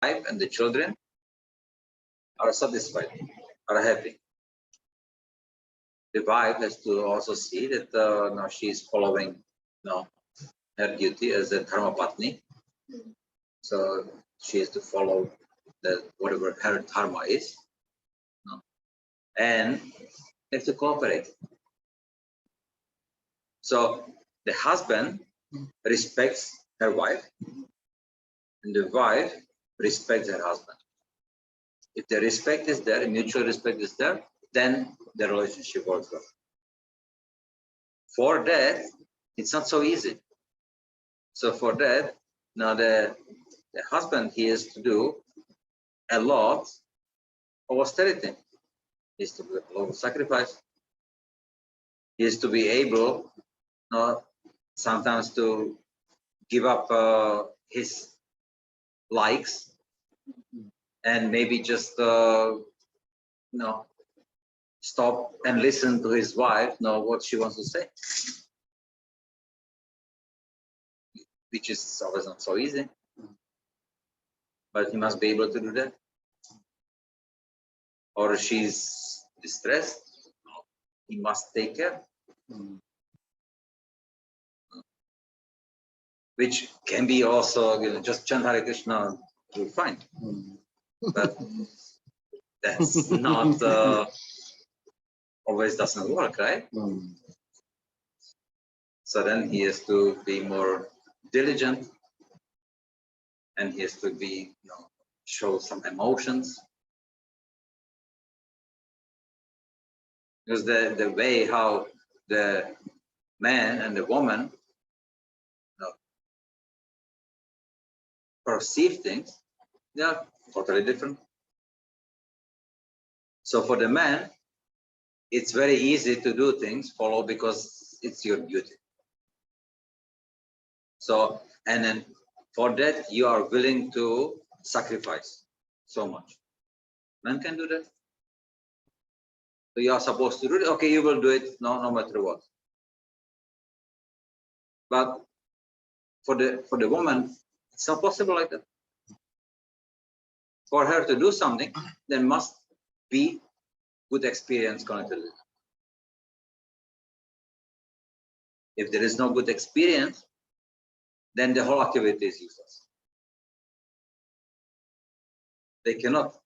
wife and the children are satisfied, are happy. The wife has to also see that now she is following her duty as a dharma patni. So she has to follow whatever her dharma is, and have to cooperate. So the husband respects her wife, and the wife respects her husband. If the respect is there, mutual respect is there, then the relationship works well. For that, it's not so easy. So for that, now the husband, he has to do a lot of austerity. He has to do a lot of sacrifice. He has to be able, sometimes to give up his likes and maybe just stop and listen to his wife, what she wants to say, which is always not so easy, but he must be able to do that. Or she's distressed, he must take care, which can be also just chant Hare Krishna, you'll find, but that's not always doesn't work, right? So then he has to be more diligent, and he has to be, show some emotions, because the way how the man and the woman perceive things, they are totally different. So for the man, it's very easy to do things, follow, because it's your duty. So, and then for that, you are willing to sacrifice so much. Men can do that. So you are supposed to do it. Okay, you will do it no matter what. But for the woman, it's not possible like that. For her to do something, there must be good experience connected with it. If there is no good experience, then the whole activity is useless. They cannot,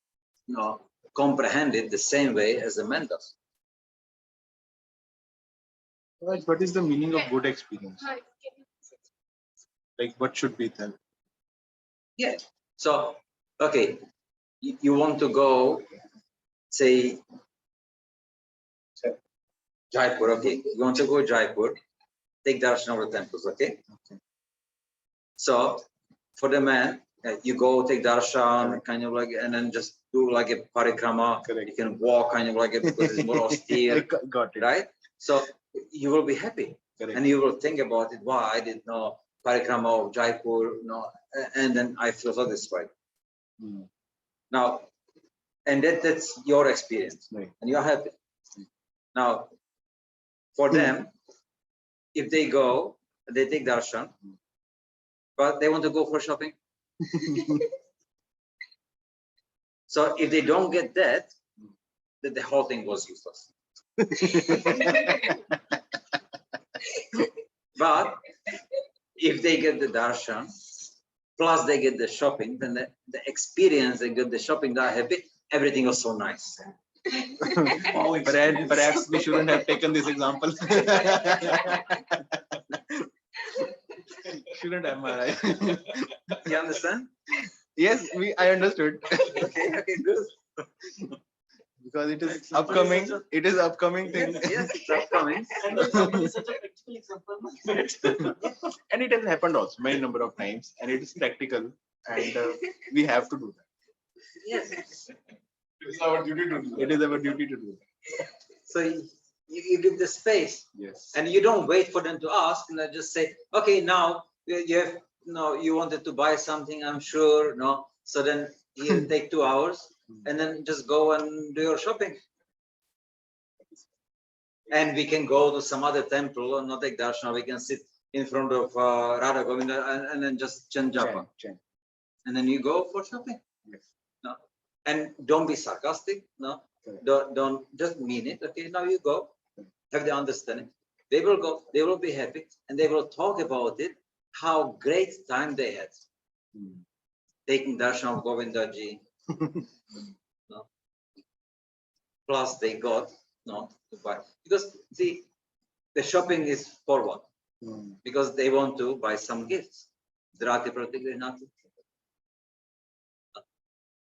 comprehend it the same way as a man does. Right. What is the meaning of good experience? Like, what should be done? Yeah. So, okay, you want to go, say, Jaipur, okay. You want to go Jaipur, take darshan of the temples, okay? So, for the man, you go take darshan, kind of like, and then just do like a parikrama. Correct. You can walk kind of like it because it's more austere. Got it. Right? So, you will be happy. Correct. And you will think about it. Wow, I did no parikrama of Jaipur, and then I feel satisfied. Now, and that's your experience, right, and you are happy. Now, for them, if they go, they take darshan, but they want to go for shopping. So if they don't get that, then the whole thing was useless. But if they get the darshan, plus they get the shopping, then the experience, they get the shopping, they are happy, everything was so nice. Perhaps we shouldn't have taken this example. Shouldn't have, Maharaj. You understand? Yes, I understood. Okay, good. Because it is upcoming. It is upcoming thing. Yes, it's upcoming. And it has happened also many number of times, and it is practical, and we have to do that. Yes. It is our duty to do that. It is our duty to do that. So you give the space. Yes. And you don't wait for them to ask, and then just say, okay, now you have, you wanted to buy something, I'm sure, so then you take 2 hours and then just go and do your shopping. And we can go to some other temple and not take darshan, we can sit in front of Radha Govinda and then just chant japa. and then you go for shopping. Yes. No, and don't be sarcastic. No, don't just mean it. Okay, now you go, have the understanding. They will go, they will be happy, and they will talk about it, how great time they had. Taking darshan of Govindaji. No. Plus they got to buy. Because see, the shopping is for what? Because they want to buy some gifts. Drati Pratigrinati.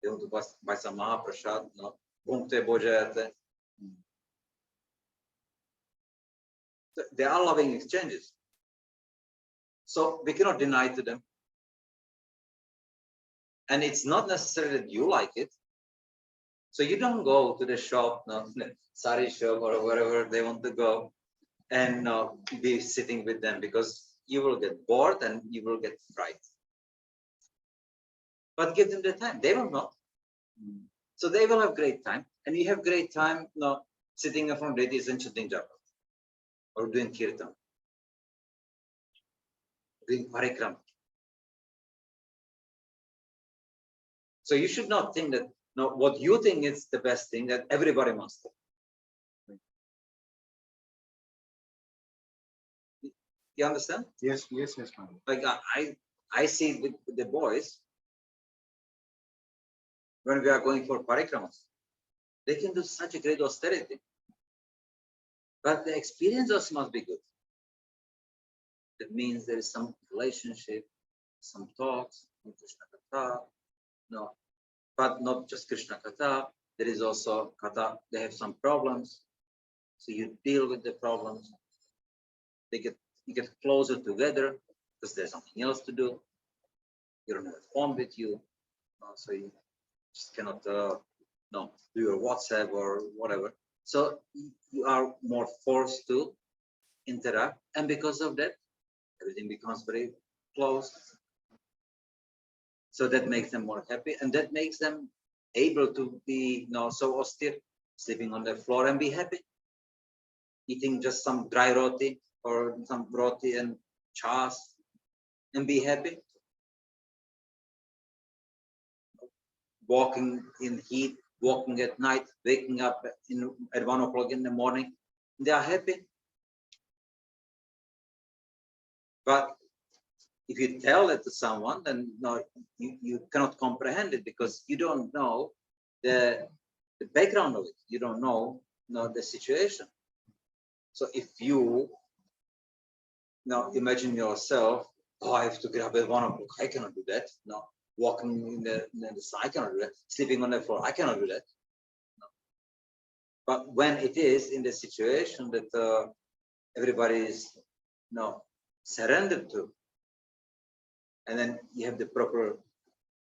They want to buy some Mahaprasad, Bhumte Bojayate. They are loving exchanges. So we cannot deny to them. And it's not necessarily that you like it. So you don't go to the shop, sari shop or wherever they want to go, and be sitting with them, because you will get bored and you will get frightened. But give them the time. They will not. So they will have great time, and you have great time sitting in front of deities and chanting japa, or doing kirtan, doing parikram. So you should not think that what you think is the best thing that everybody must do. You understand? Yes, Maharaj. Like I see with the boys, when we are going for parikramas, they can do such a great austerity. But the experience also must be good. That means there is some relationship, some talks, some Krishna Katha, but not just Krishna Katha. There is also Katha, they have some problems. So you deal with the problems. You get closer together because there's something else to do. You don't have a phone with you. So you just cannot do your WhatsApp or whatever. So you are more forced to interact, and because of that, everything becomes very close. So that makes them more happy, and that makes them able to be so austere, sleeping on the floor and be happy, eating just some dry roti or some roti and chas and be happy, walking in heat, walking at night, waking up at 1 o'clock in the morning, they are happy. But if you tell it to someone, then you cannot comprehend it, because you don't know the background of it. You don't know the situation. So if you imagine yourself, I have to get up at 1 o'clock, I cannot do that. No, walking in the sun, I cannot do that. Sleeping on the floor, I cannot do that. No. But when it is in the situation that everybody is surrendered to, and then you have the proper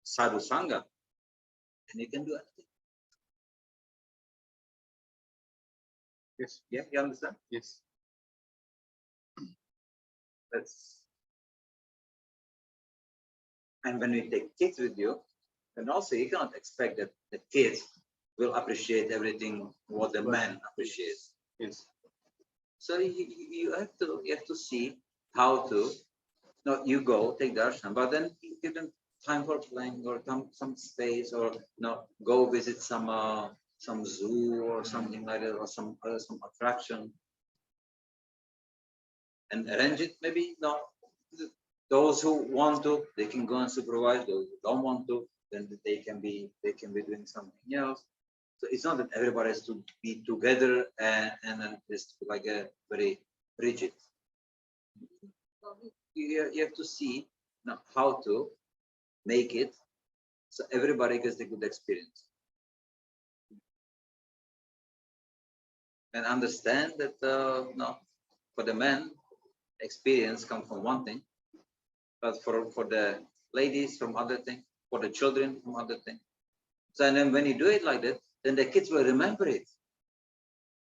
sadhu sangha, and you can do anything. Yes. Yeah, you understand? Yes. And when you take kids with you, then also you cannot expect that the kids will appreciate everything what the man appreciates. Yes. So you have to see how to. You go take darshan, but then you give them time for playing, or some space, or go visit some zoo or something like that, or some attraction, and arrange it. Maybe those who want to, they can go and supervise. Those who don't want to, then they can be doing something else. So it's not that everybody has to be together and then it's like a very rigid. You have to see how to make it so everybody gets the good experience, and understand that for the men, experience comes from one thing, but for the ladies from other thing, for the children from other thing. So and then when you do it like that, then the kids will remember it.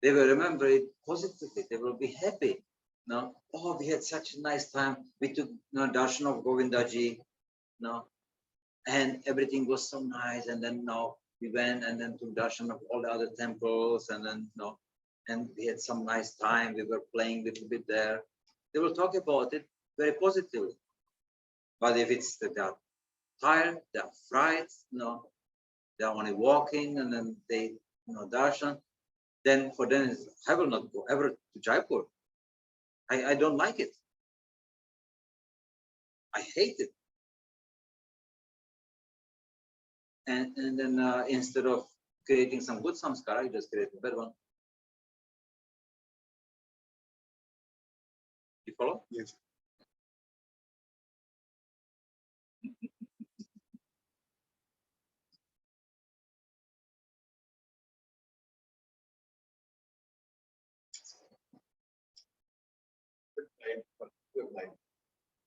They will remember it positively. They will be happy. Oh, we had such a nice time. We took darshan of Govindaji, and everything was so nice. And then we went and then took darshan of all the other temples, and then and we had some nice time. We were playing a little bit there. They will talk about it very positively. But if it's that tired, they are fried, they are only walking, and then they, darshan. Then for them, I will not go ever to Jaipur. I don't like it. I hate it. And then instead of creating some good samskara, you just create a bad one. You follow? Yes.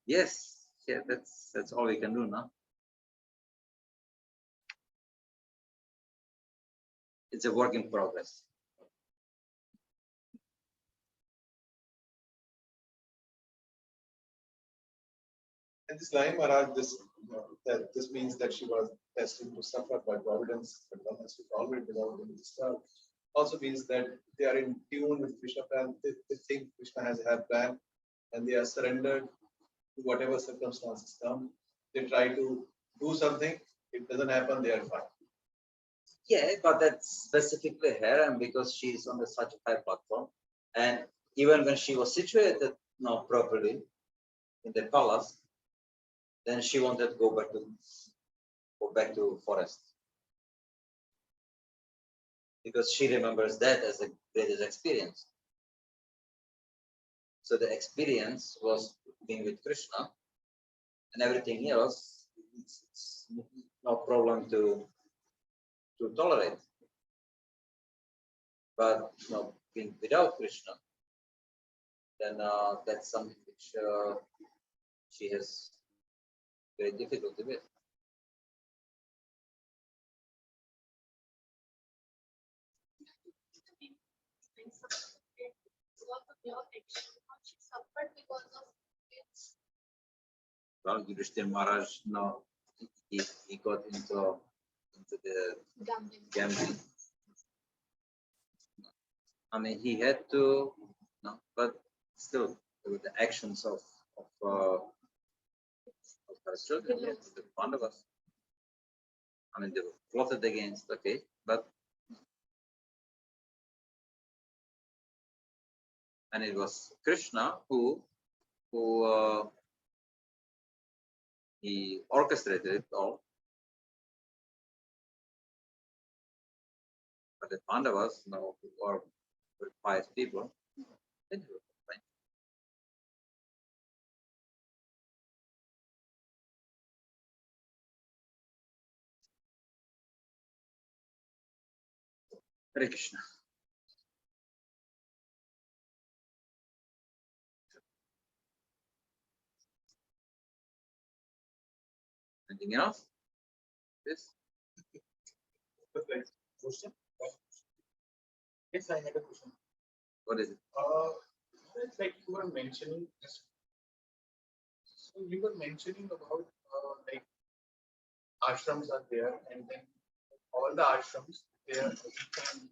Yes. Yeah, that's all we can do now. It's a work in progress. And this line, Maharaj, this means that she was destined to suffer by providence, but one has to tolerate without being disturbed. Also means that they are in tune with Krishna plan. They think Krishna has a plan, and they are surrendered to whatever circumstances come. They try to do something. It doesn't happen. They are fine. Yeah, but that's specifically her, and because she's on such a high platform, and even when she was situated properly in the palace, then she wanted to go back to forest, because she remembers that as the greatest experience. So the experience was being with Krishna, and everything else, it's no problem to tolerate. But being without Krishna, then that's something which she has great difficulty with. Well, Yudhishthira Maharaj, he got into the gambling. I mean, he had to, but still, with the actions of her children, the Pandavas. I mean, they were plotted against, okay, but and it was Krishna who he orchestrated it all. But the Pandavas, who were pious people, they did it fine. Hare Krishna. Anything else? Yes. Question? Yes, I had a question. What is it? It's like you were mentioning this. So you were mentioning about like ashrams are there, and then all the ashrams there we can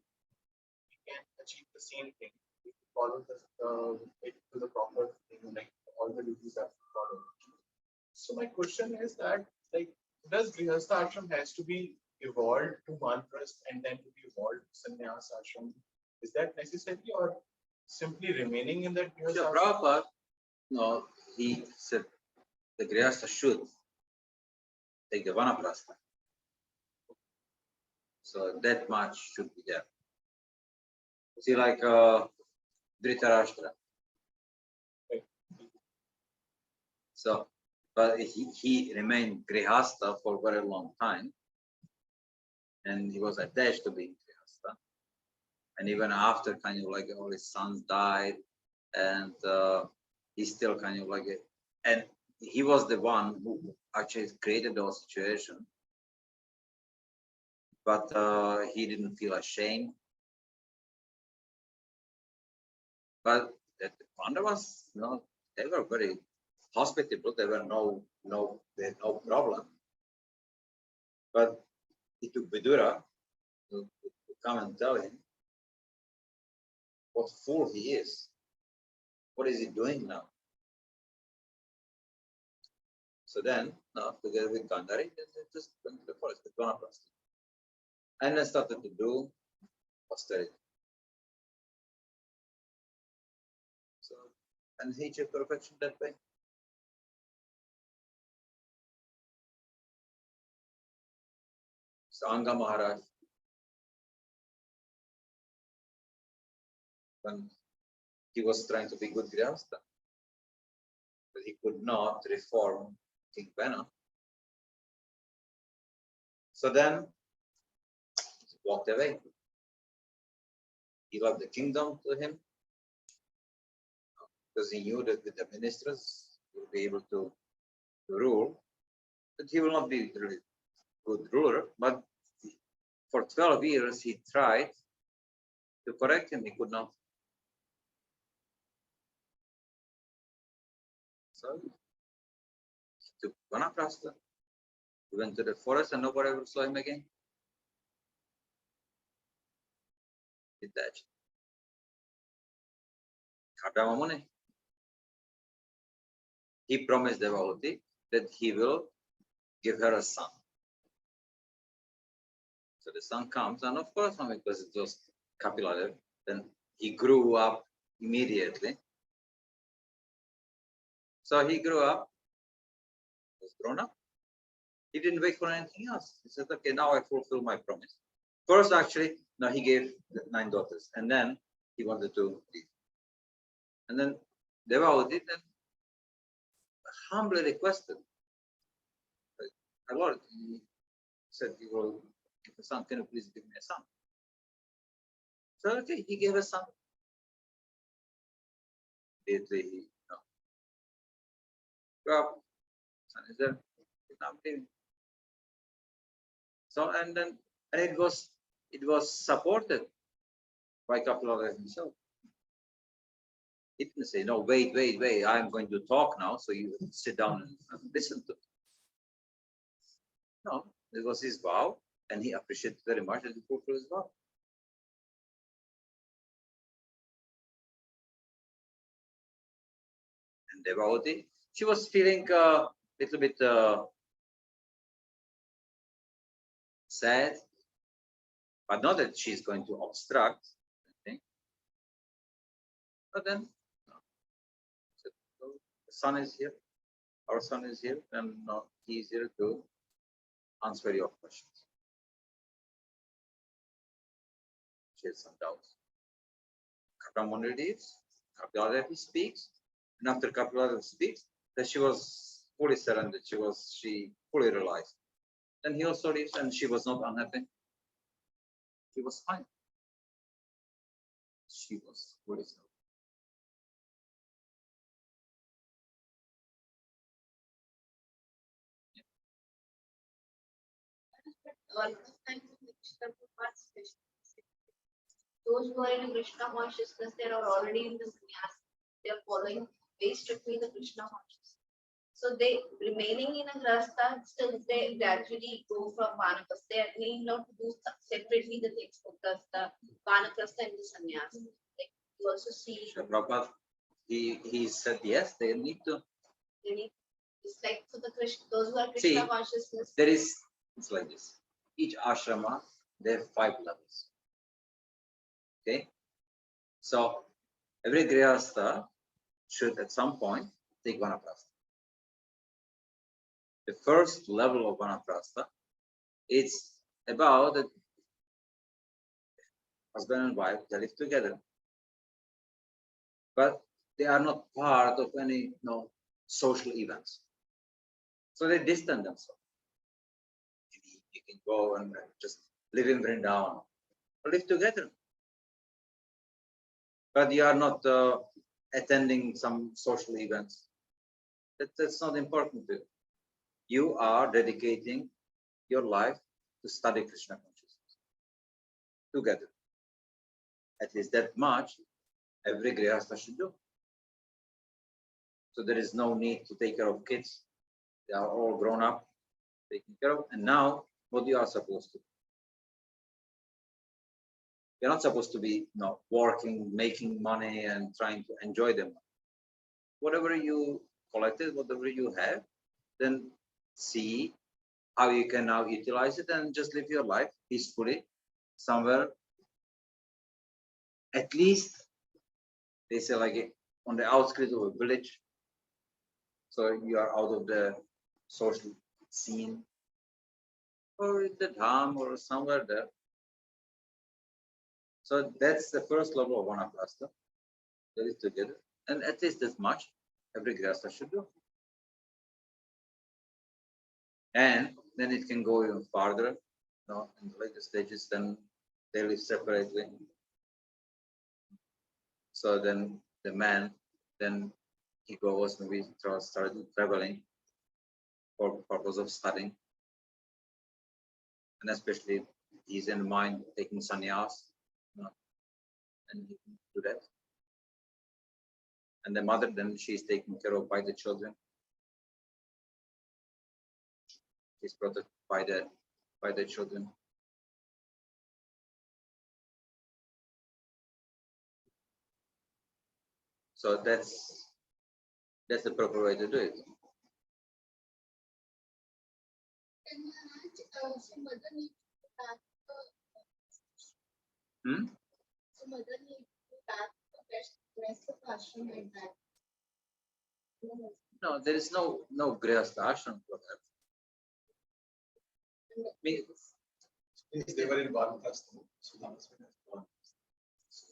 achieve the same thing. We follow it to the proper thing, like all the duties are followed. So my question is that, like, does Grihastha ashram has to be evolved to Vanprasth and then to be evolved to Sannyas ashram? Is that necessary, or simply remaining in that Sure, Grihastha ashram? Prabhupada, he said the Grihastha should take the Vanaprastha. So that much should be there. See, like Dhritarashtra. So, but he remained Grihastha for a very long time, and he was attached to being Grihastha. And even after kind of like all his sons died, and he's still kind of like and he was the one who actually created those situations, but he didn't feel ashamed. But the Pandavas, they were very hospitable. There were they had no problem. But it took Vidura to come and tell him what fool he is. What is he doing now? So then no, together with Gandhari, they just went to the forest with Vanaprastha. And then started to do austerity. So, and he achieved perfection that way. So Anga Maharaj, when he was trying to be good Grihastha, but he could not reform King Vena. So then he walked away. He left the kingdom to him because he knew that with the ministers he will be able to rule, but he will not be really good ruler. But for 12 years he tried to correct him, he could not. So he took Vanaprastha, he went to the forest and nobody ever saw him again. Detached. Kardama Muni. He promised devotee that he will give her a son. So the son comes, and of course, because it was Kapilada, then he grew up immediately. So he grew up, was grown up. He didn't wait for anything else. He said, okay, now I fulfill my promise. First, actually, no, he gave 9 daughters, and then he wanted to leave. And then devotee then humbly requested, my Lord, he said, you will give a son, can you please give me a son? So okay, he gave a son. Immediately he grew up, son is there, he's not leaving. So and it was supported by Kapilada himself. He didn't say, no, wait, I'm going to talk now, so you sit down and listen to me. No, it was his vow, and he appreciated very much that he fulfilled his vow. And devotee, she was feeling a little bit sad, but not that she's going to obstruct anything. But then, no. So, the son is here, our son is here, and he is here to answer your questions. She has some doubts. Kapilada leaves, Kapilada speaks, and after Kapilada speaks, that she was fully surrendered, she fully realized. Then he also leaves, and she was not unhappy. She was fine. She was fully surrendered. Those who are in Krishna consciousness, they are already in the sannyas. They are following very strictly the Krishna consciousness. So they remaining in a grasta, still they gradually go from vanaprastha. They need not to do separately the things of grasta, vanaprastha and the sannyas. Like you also see. Prabhupada, he said yes, they need to. They need, it's like for the Krishna, those who are Krishna consciousness. It's like this. Each ashrama, there are 5 levels. Okay, so every grihastha should at some point take vanaprastha. The first level of vanaprastha, it's about the husband and wife, they live together, but they are not part of any social events. So they distance themselves. You can go and just live in Vrindavan, or live together. But you are not attending some social events. That's not important to you. You are dedicating your life to study Krishna consciousness together. At least that much every grihastha should do. So there is no need to take care of kids. They are all grown up, taken care of. And now what you are supposed to do? You're not supposed to be working, making money and trying to enjoy them. Whatever you collected, whatever you have, then see how you can now utilize it and just live your life peacefully somewhere, at least they say like on the outskirts of a village, so you are out of the social scene, or in the dham or somewhere there. So that's the first level of vanaprastha. That is together, and at least as much every grihastha should do. And then it can go even farther, in the later stages. Then they live separately. So then the man, then he goes maybe start traveling for purpose of studying, and especially he's in mind taking sannyas, and he can do that. And the mother, then she's taken care of by the children. She's protected by the children. So that's the proper way to do it. So mother needs to pack Hmm? so mother needs to pack the rest of the ashram like that. No, there is no grihastha ashram for that. Means they were in one custom. So that was one.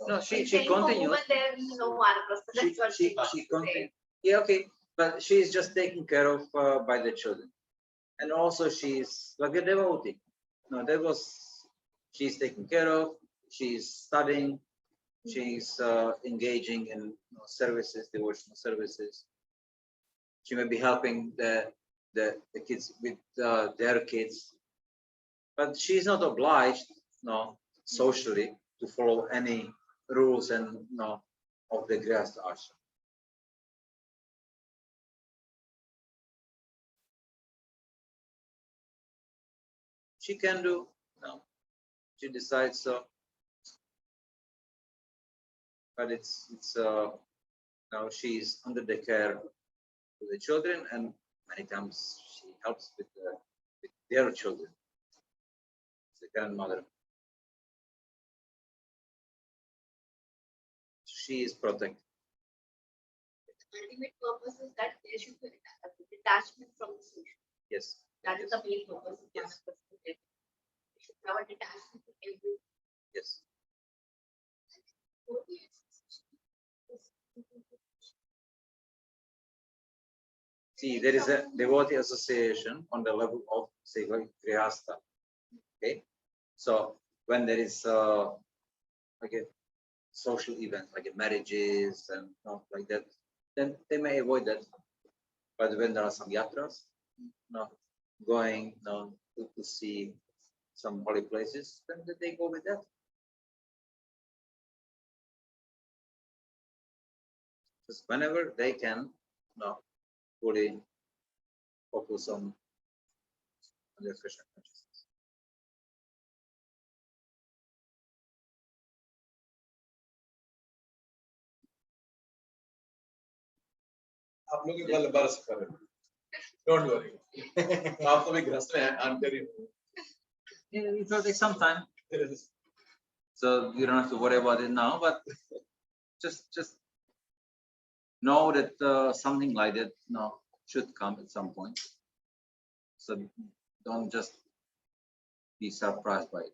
No, she Saying for continues. women there is no vanaprastha. That's what She continues. Yeah, okay, but she is just taken care of by the children, and also she's like a devotee. No, she's taken care of. She's studying. She's engaging in services, devotional services. She may be helping the kids with their kids, but she's not obliged, socially to follow any rules and of the grihastha ashram. She can do, she decides so, but it's now she's under the care of the children, and many times she helps with their children. The grandmother. She is protected. The ultimate purpose is that there should be a detachment from the social. Yes. That is the main purpose of Yes. vanaprastha. We should have a detachment from every. Yes. See, there is a devotee association on the level of, say, like grihastha. Okay, so when there is like a social event, like a marriages and like that, then they may avoid that. But when there are some yatras, going to see some holy places, then they go with that. Just whenever they can, fully focus on their Krishna consciousness. आप लोग एक बार बरस करें. Don't worry. आप तो भी ग्रस्त हैं. I'm telling you. It will take some time, so you don't have to worry about it now. But just know that something like that should come at some point. So don't just be surprised by it.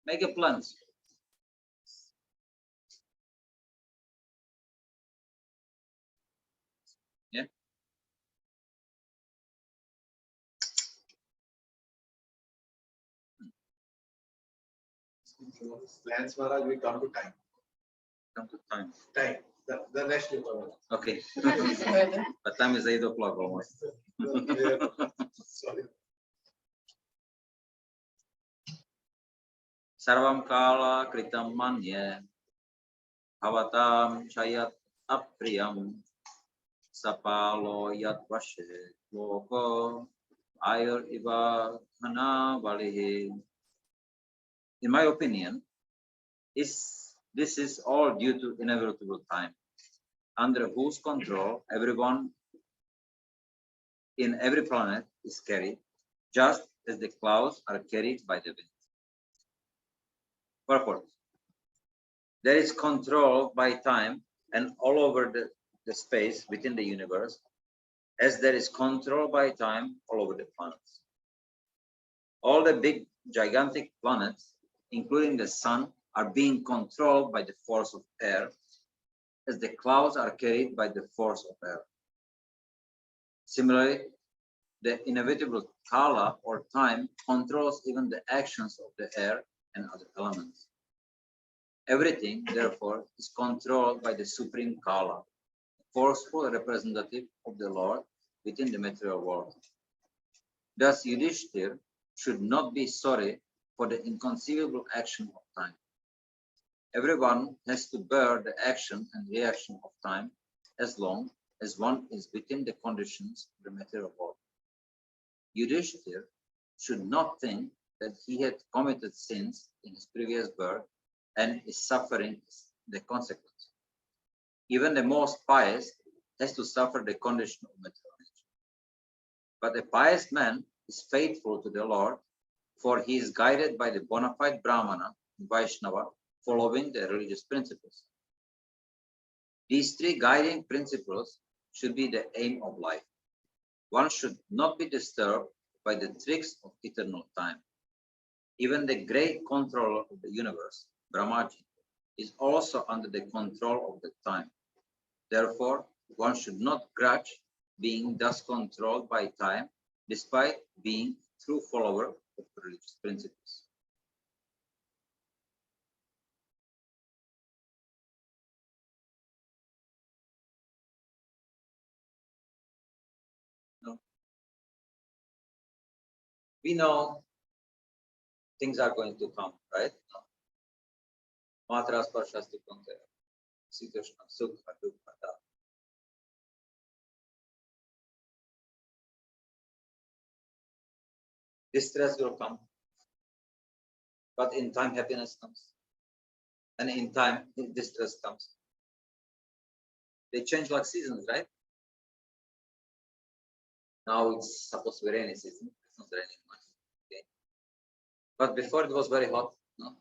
Make a plan. Yeah. Plans, Maharaj, we come to time. Come to time. Time. The next year. Okay. The time is 8 o'clock almost. Sorry. Sarvam kala kritam manye bhavatam chayat apriyam sapalo yat vashe loko ayur iva dhana valihi. In my opinion, this is all due to inevitable time, under whose control everyone in every planet is carried, just as the clouds are carried by the wind. Purport. There is control by time and all over the space within the universe, as there is control by time all over the planets. All the big, gigantic planets, including the sun, are being controlled by the force of air, as the clouds are carried by the force of air. Similarly, the inevitable kala or time controls even the actions of the air and other elements. Everything, therefore, is controlled by the supreme kala, forceful representative of the Lord within the material world. Thus, Yudhishthir should not be sorry for the inconceivable action of time. Everyone has to bear the action and reaction of time as long as one is within the conditions of the material world. Yudhishthir should not think that he had committed sins in his previous birth and is suffering the consequence. Even the most pious has to suffer the condition of material nature. But a pious man is faithful to the Lord, for he is guided by the bona fide Brahmana and Vaishnava, following the religious principles. These three guiding principles should be the aim of life. One should not be disturbed by the tricks of eternal time. Even the great controller of the universe, Brahmaji, is also under the control of the time. Therefore, one should not grudge being thus controlled by time, despite being a true follower of religious principles. No. We know things are going to come, right? Matras Parshasti Kunte, Sitoshna, Sukha, Dukha. Distress will come, but in time happiness comes, and in time distress comes. They change like seasons, right? Now it's supposed to be rainy season. It's not raining much. Okay. But before it was very hot. No?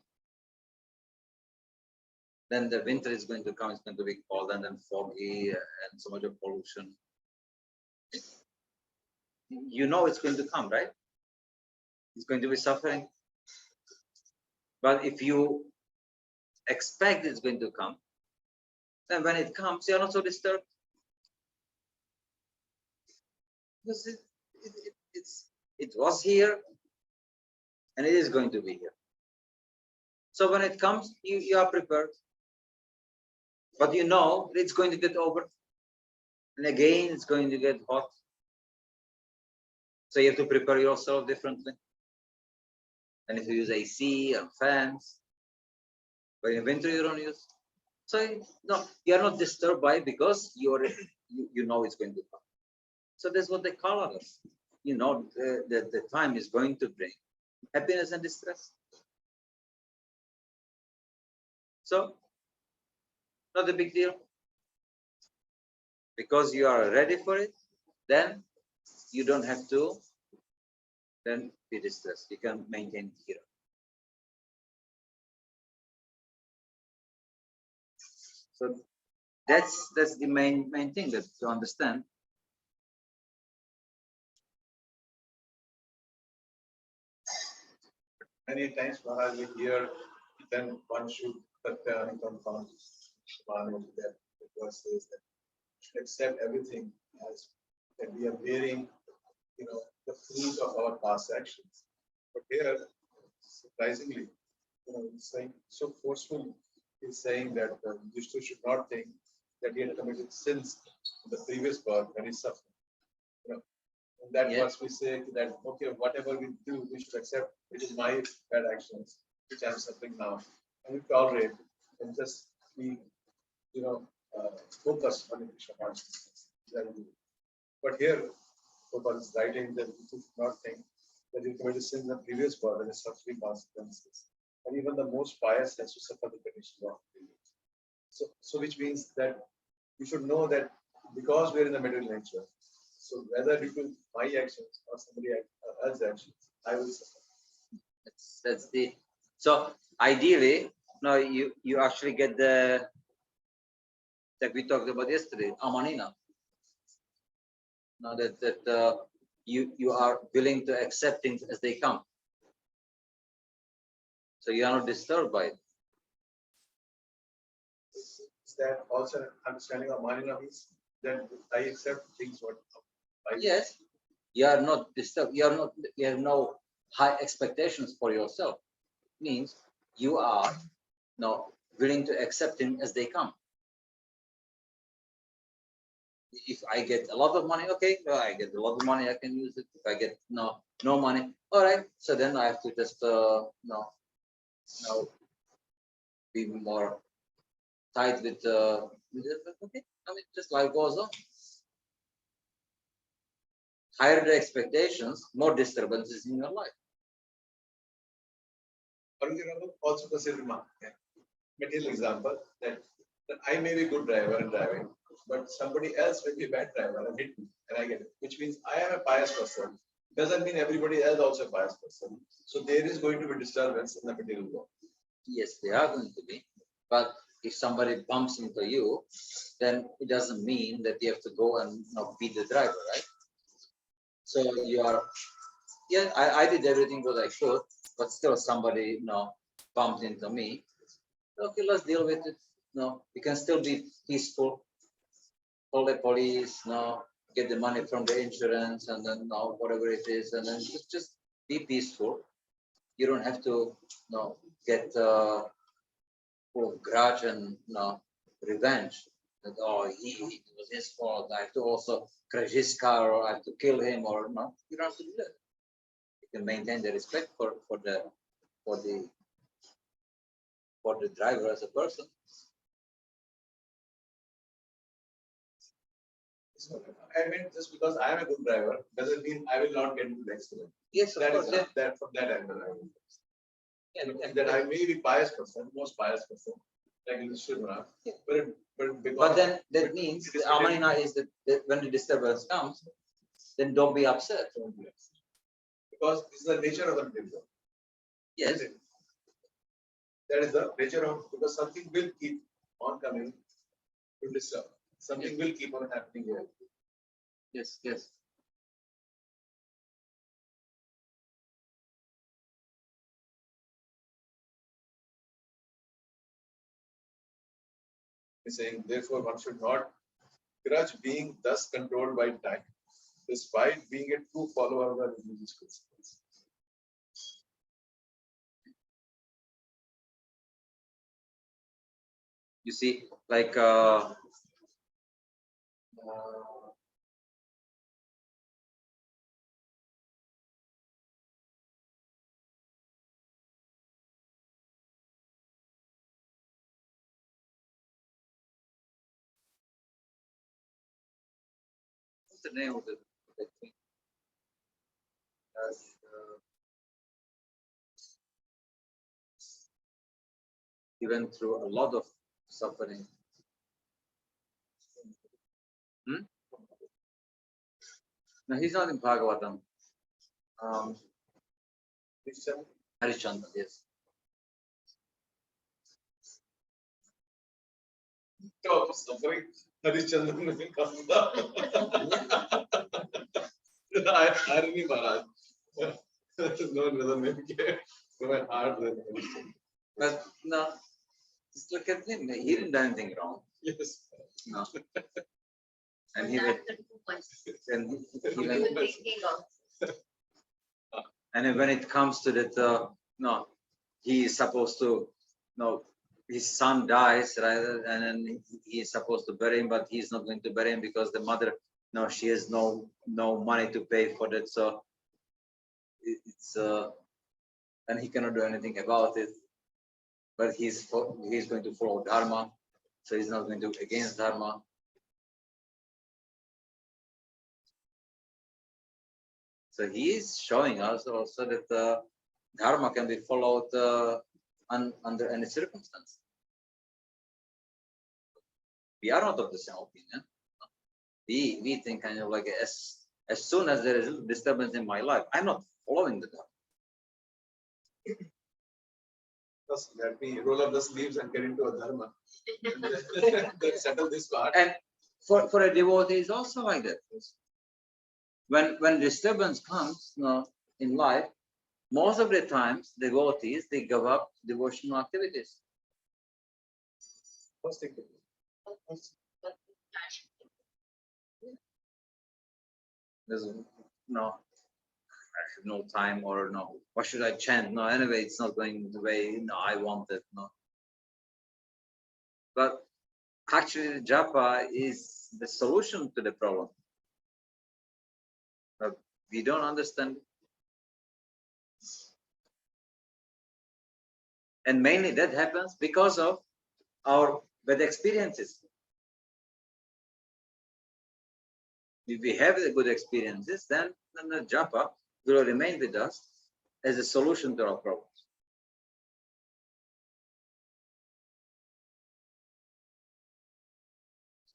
Then the winter is going to come. It's going to be cold and then foggy and so much of pollution. You know it's going to come, right? It's going to be suffering. But if you expect it's going to come, then when it comes, you're not so disturbed. Because it was here and it is going to be here. So when it comes, you are prepared. But you know it's going to get over. And again, it's going to get hot. So you have to prepare yourself differently. And if you use AC and fans, but in winter you don't use. So no, you are not disturbed by it because you know it's going to come. So that's what they call us. You know, the time is going to bring happiness and distress. So, not a big deal. Because you are ready for it, then you don't have to then be distressed. You can maintain here. So that's the main thing that to understand. Many times, Maharaj, we hear, then one should confound that the verse says that we should accept everything as that we are bearing, the fruit of our past actions. But here, surprisingly, it's saying so forcefully. It's saying that Vishnu should not think that he had committed sins in the previous birth and he's suffering. In that verse, we say that, okay, whatever we do, we should accept it is my bad actions, which I'm suffering now. And we tolerate and just be, focus on the Krishna consciousness. But here, Prabhupada is writing that we should not think that he committed sins in the previous birth and is suffering consequences. And even the most pious has to suffer the condition of so which means that we should know that because we're in the material nature, So whether due to my actions or somebody else's actions, I will suffer. That's the. So ideally, no, you actually get the, like we talked about yesterday, amanina. Now that you are willing to accept things as they come. So you are not disturbed by it. Is that also an understanding of manina means that I accept things what I Yes, you are not disturbed. You are not. You have no high expectations for yourself. Means you are no willing to accept them as they come. If I get a lot of money, okay, well, I get a lot of money, I can use it. If I get no money, all right. So then I have to just be more tight with it. Okay, I mean, just life goes on. Higher the expectations, more disturbances in your life. Or you know, also consider material example that I may be a good driver and driving, but somebody else may be a bad driver and hit me and I get it, which means I am a pious person. Doesn't mean everybody else also a pious person. So there is going to be disturbance in the material world. Yes, they are going to be. But if somebody bumps into you, then it doesn't mean that you have to go and beat the driver, right? So you are, yeah, I did everything what I could, but still somebody, bumped into me. Okay, let's deal with it. No, you can still be peaceful. Call the police, get the money from the insurance, and then whatever it is, and then just be peaceful. You don't have to, get full of grudge and revenge. That it was his fault. I have to also crash his car, or I have to kill him, or no. You don't have to do that. You can maintain the respect for the driver as a person. I mean, just because I am a good driver doesn't mean I will not get into the accident. Yes, of That course. is Yeah. not that from that angle. I mean. And That I may be pious person, most pious person, like in the Shrimara, but because but then that means it the is amanina is that when the disturbance comes, then don't be upset. because this is the nature of the material. Yes. That is the nature of, because something will keep on coming to disturb. Something will keep on happening here. Yes. Yes. He's saying, therefore, one should not grudge being thus controlled by time, despite being a true follower of the religious principles. You see, like what's the name of the thing? He went through a lot of suffering. No, he's not in Bhagavatam. Harishchandra, yes. Top suffering, Harishchandra will come down. Irony, Maharaj. No another name came to my heart than Harishchandra. But no, just look at him. He didn't do anything wrong. Yes. No. And he That's went, the two points. and he You went, were thinking of. and then when it comes to that, no, he is supposed to, no, his son dies, right? And then he is supposed to bury him, but he's not going to bury him because the mother, no, she has no money to pay for that. So it's and he cannot do anything about it. But he's going to follow dharma, so he's not going to against dharma. So he is showing us also that dharma can be followed under any circumstance. We are not of the same opinion. We think kind of like as soon as there is a disturbance in my life, I'm not following the Dharma. Just let me roll up the sleeves and get into a dharma. Then settle this part. And for a devotee, it's also like that. When disturbance comes, in life, most of the times devotees, they give up devotional activities. First thing. There's I have no time, or no, what should I chant? No, anyway, it's not going the way I wanted. No. But actually, the japa is the solution to the problem. But we don't understand. And mainly that happens because of our bad experiences. If we have the good experiences, then the japa will remain with us as a solution to our problems.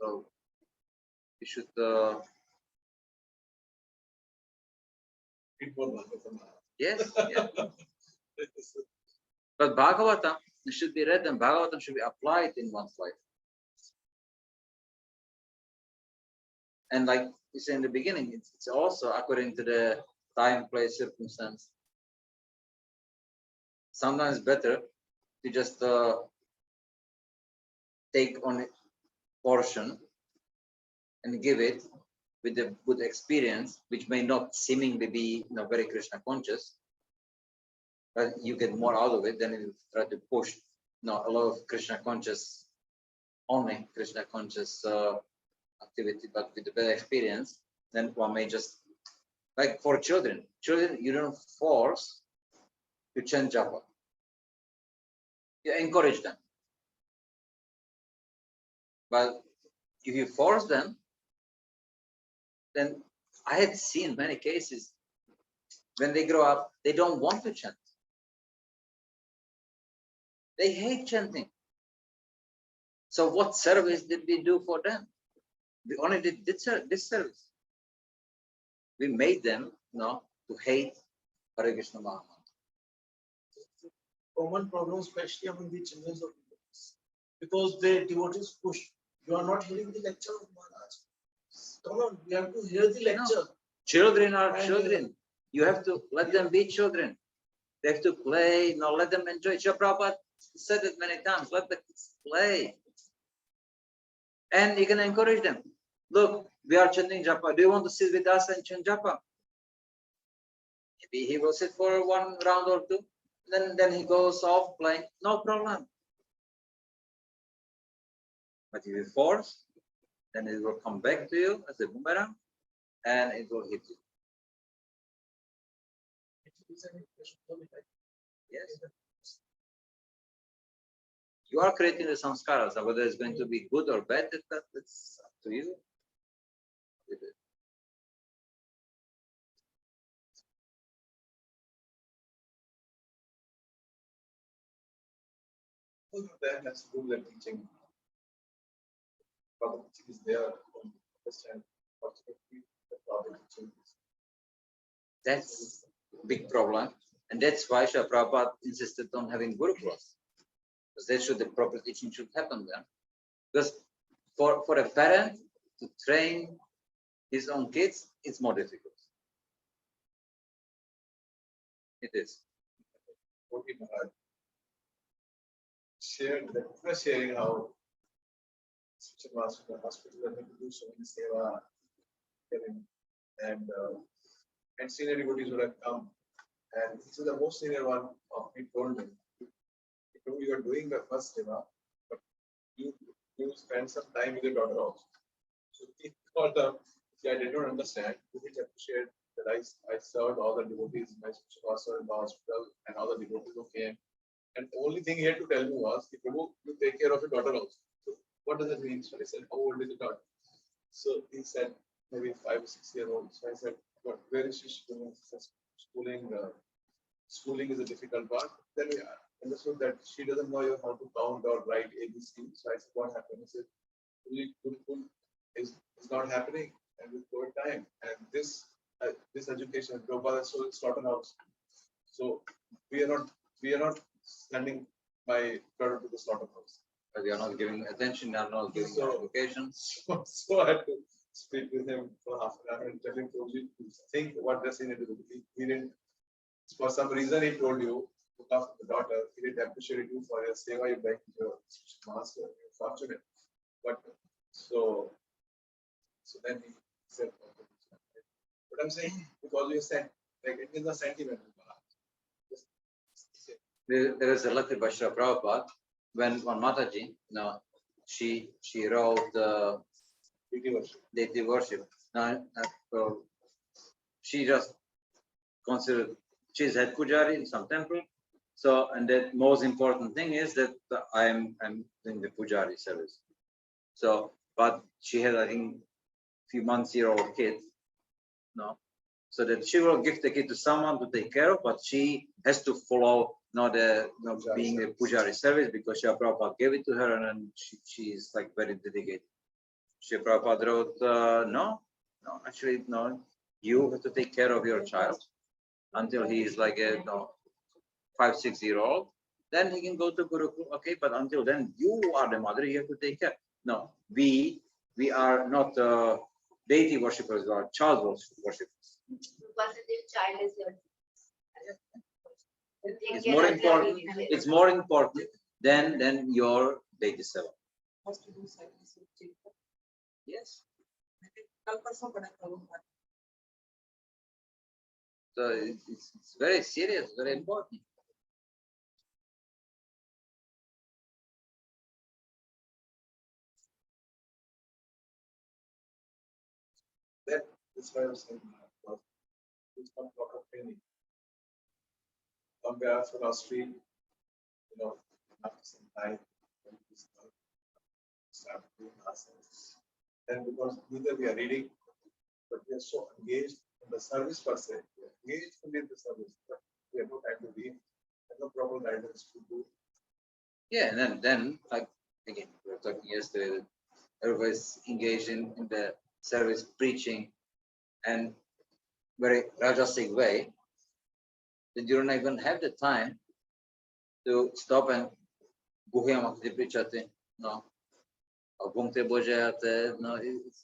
So we should yes, yeah. But Bhagavatam should be read, and Bhagavatam should be applied in one's life. And like you said in the beginning, it's also according to the time, place, circumstance. Sometimes better to just take on a portion and give it with a good experience, which may not seemingly be very Krishna conscious, but you get more out of it than if you try to push a lot of Krishna conscious, only Krishna conscious activity, but with a better experience. Then one may just, like for children, you don't force to chant japa. You encourage them. But if you force them, then I had seen many cases when they grow up, they don't want to chant. They hate chanting. So what service did we do for them? We only did this service. We made them to hate Hare Krishna Mahamantra. Common problem, especially among the children of devotees, because the devotees push. You are not hearing the lecture of Maharaj. Come on, we have to hear the lecture. No. Children are children. You have to let them be children. They have to play. Let them enjoy. Srila Prabhupada said it many times. Let the kids play. And you can encourage them. Look, we are chanting japa. Do you want to sit with us and chant japa? Maybe he will sit for one round or two. Then he goes off playing. No problem. But if you force, then it will come back to you as a boomerang, and it will hit you. Yes. You are creating the sanskaras. Whether it's going to be good or bad, that's up to you. That has to do with teaching. Public teaching is there to understand what's the public teaching is. That's a big problem. And that's why Srila Prabhupada insisted on having gurukulas. Because that's should the proper teaching should happen there. Because for a parent to train his own kids, it's more difficult. It is. Maharaj shared that we were sharing how such a master in the hospital and to do so many seva and senior devotees would have come, and this is the most senior one of me told me, you are doing the first seva, but you spend some time with your daughter also. So he thought I did not understand. You will appreciate that I served all the devotees, my spiritual master in the hospital, and all the devotees who came. And the only thing he had to tell me was, you take care of your daughter also. So what does it mean? So I said, how old is the daughter? So he said, maybe 5 or 6 years old. So I said, what, where is she doing? Schooling is a difficult part. Then we understood that she doesn't know how to count or write ABC. So I said, what happened? He said, is not happening, and with COVID time, and this education, Prabhupada is so slaughterhouse. So we are not sending my brother to the slaughterhouse. But we are not giving attention, we are not giving education. So I had to speak with him for half an hour and tell him to think what does he need to do. He didn't, for some reason he told you, look after the daughter, he didn't appreciate you for your seva, you like your master, you're fortunate. But so then he said, but I'm saying, because you said, like it is a sentiment. There is a letter by Srila Prabhupada when Mataji, she wrote deity worship. She just considered she's head pujari in some temple. So, and the most important thing is that I'm doing the pujari service. So, but she had, I think, few months-year-old kid, so that she will give the kid to someone to take care of, but she has to follow being a pujari service because Srila Prabhupada gave it to her, and then she is like very dedicated. Srila Prabhupada wrote, no, you have to take care of your child until he is like a 5-6 year old. Then he can go to Gurukul. Okay, but until then, you are the mother. You have to take care. No, we are not deity worshippers. We are child worshippers. Child is your It's more important than your deity seva. Yes. So it's very serious, very important. That's why I was saying, it's not proper training. Somewhere else on our street, after some time, when we start doing ourselves. Then because neither we are reading, but we are so engaged in the service per se. We are engaged fully in the service, but we have no time to read, and no proper guidance to do. Yeah, and then like again, we were talking yesterday that everybody's engaged in the service preaching and very rajasic way, that you don't even have the time to stop and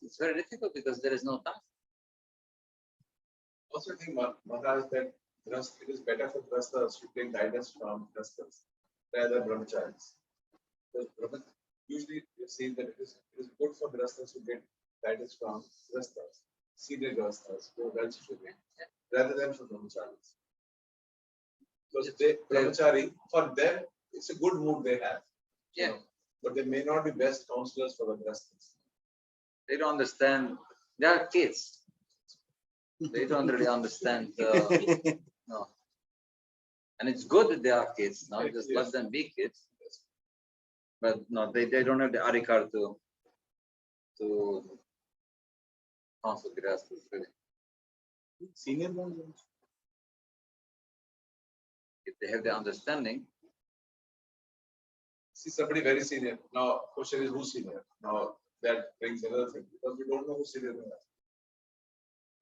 it's very difficult because there is no time. Also, I think Maharaj that it is better for grastas to take guidance from grastas rather than brahmacharis. Because usually you see that it is good for grastas to get guidance from grastas, senior grastas, who are well situated, rather than for brahmacharis. Because brahmachari, for them, it's a good mood they have. Yeah. But they may not be best counselors for the grastas. They don't understand. They are kids. They don't really understand. No. And it's good that they are kids. Now just let them be kids. But no, they don't have the adhikar to counsel grastas really. Senior ones. If they have the understanding. See somebody very senior. Now, question is who's senior? Now that brings another thing because we don't know who's senior.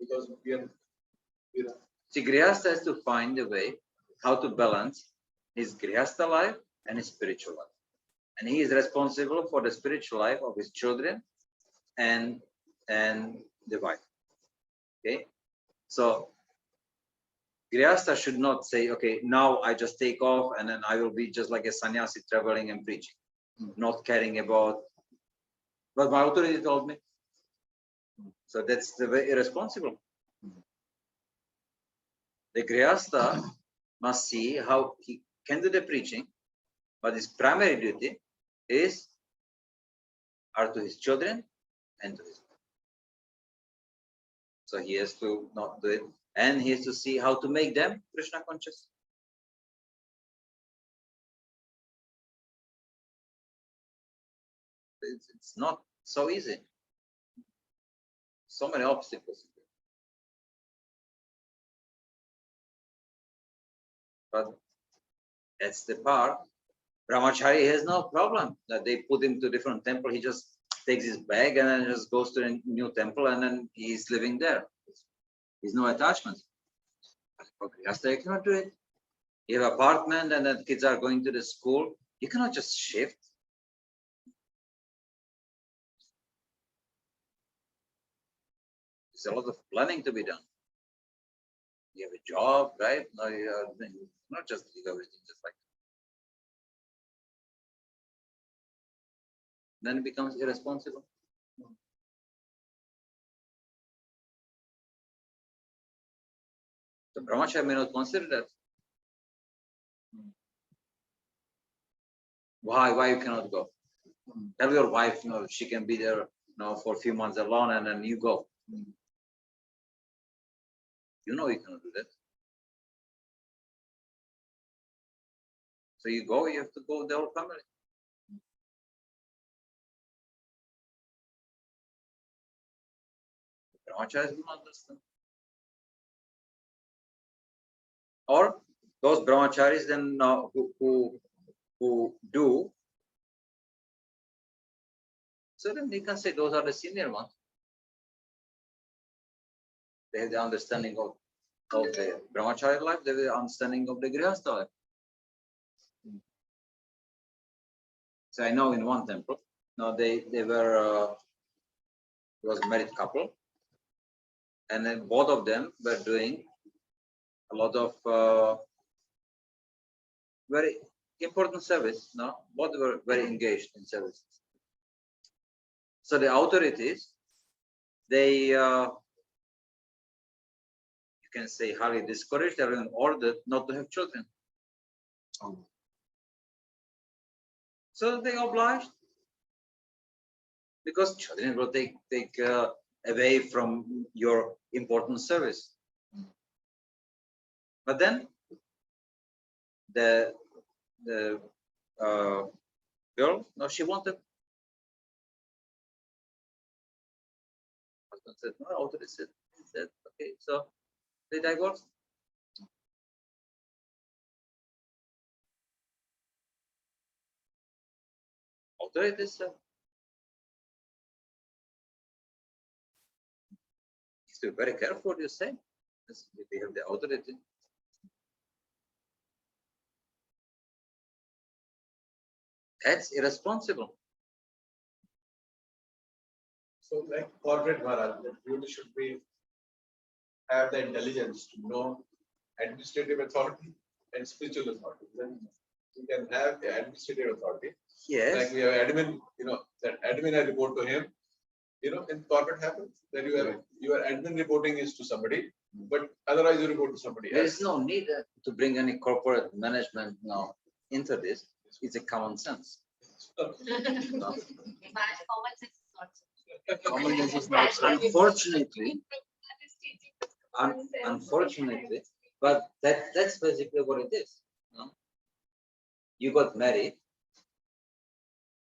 Because we are. See, Grihastha has to find a way how to balance his Grihastha life and his spiritual life. And he is responsible for the spiritual life of his children and the wife. Okay? So Grihastha should not say, okay, now I just take off and then I will be just like a sannyasi traveling and preaching, not caring about what my authority told me. So that's the way irresponsible. The Grihastha must see how he can do the preaching, but his primary duty are to his children and to his wife. So he has to not do it, and he has to see how to make them Krishna conscious. It's not so easy. So many obstacles. But that's the part. Brahmachari has no problem that they put him to different temple. He just takes his bag and then just goes to a new temple and then he's living there. There's no attachment. For Grihastha, you cannot do it. You have apartment and then kids are going to the school. You cannot just shift. There's a lot of planning to be done. You have a job, right? No, you are not just leave everything just like that. Then it becomes irresponsible. The brahmachari may not consider that. Why you cannot go? Tell your wife, she can be there, for a few months alone, and then you go. You cannot do that. So you go, you have to go with the whole family. The brahmacharis do not understand. Or those brahmacharis then who do, so then they can say those are the senior ones. They have the understanding of the brahmachari life, they have the understanding of the grihastha life. So I know in one temple, they were it was a married couple, and then both of them were doing a lot of very important service. Both were very engaged in service. So the authorities, they you can say highly discouraged or even ordered not to have children. So they obliged, because children will take away from your important service. But then the girl, she wanted. Husband said no. Authority said okay, so they divorced. Authorities said. So very careful what you say. They have the authority. That's irresponsible. So like corporate Maharaj, that really should have the intelligence to know administrative authority and spiritual authority. Then you can have the administrative authority. Yes. Like we have admin, that admin I report to him. In corporate happens that your admin reporting is to somebody, but otherwise you report to somebody There else. is no need to bring any corporate management now into this. It's a common sense. Common sense is not so. Unfortunately, but that's basically what it is. You got married,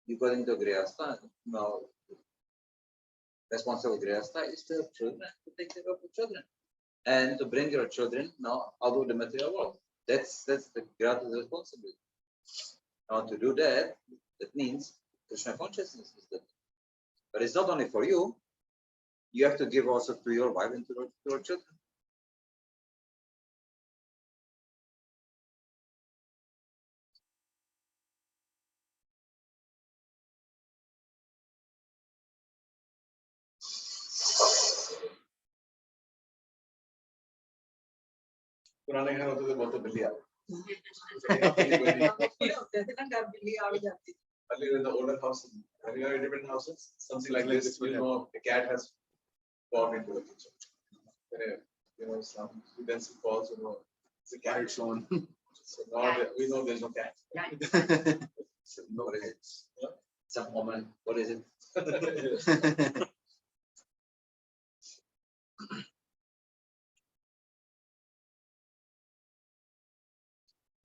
you got into grihastha. Now, responsible grihastha is to have children, to take care of the children, and to bring your children out of the material world. That's the grihastha's responsibility. Now, to do that, that means Krishna consciousness is that. But it's not only for you. You have to give also to your wife and to your children. पुराने घर होते थे बहुत तो बिल्ली Earlier in the older houses, earlier independent houses, something like this, a cat has walked into the kitchen. Some students calls, it's a cat shown. So now we know there's no cat. So, what is it? Some woman. What is it?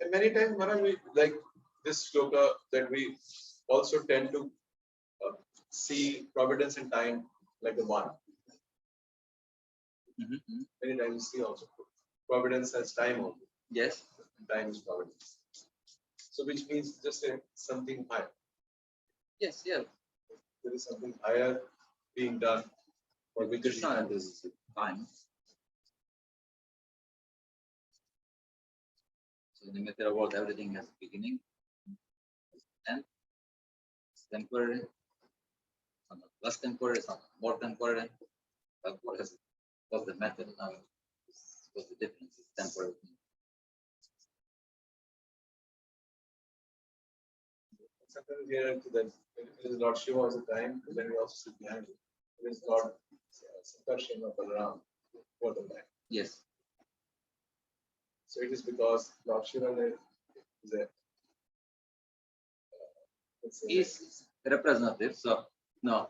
And many times, Maharaj, we like this shloka that we also tend to see providence and time like the one. Many times we see also providence as time only. Yes. Time is providence. So which means just something high. Yes, yeah. there is something higher being done. For which Krishna and this is time. So in the material world, everything has a beginning and it's temporary, some are less temporary, some are more temporary. But what's the method now? What's the difference? It's temporary. sometimes we are into that. It is Lord Shiva was a time, and then we also sit behind it. It is Lord Sankarshan or Balaram for the time. Yes. So it is because Lord Shiva is a He's representative, so no.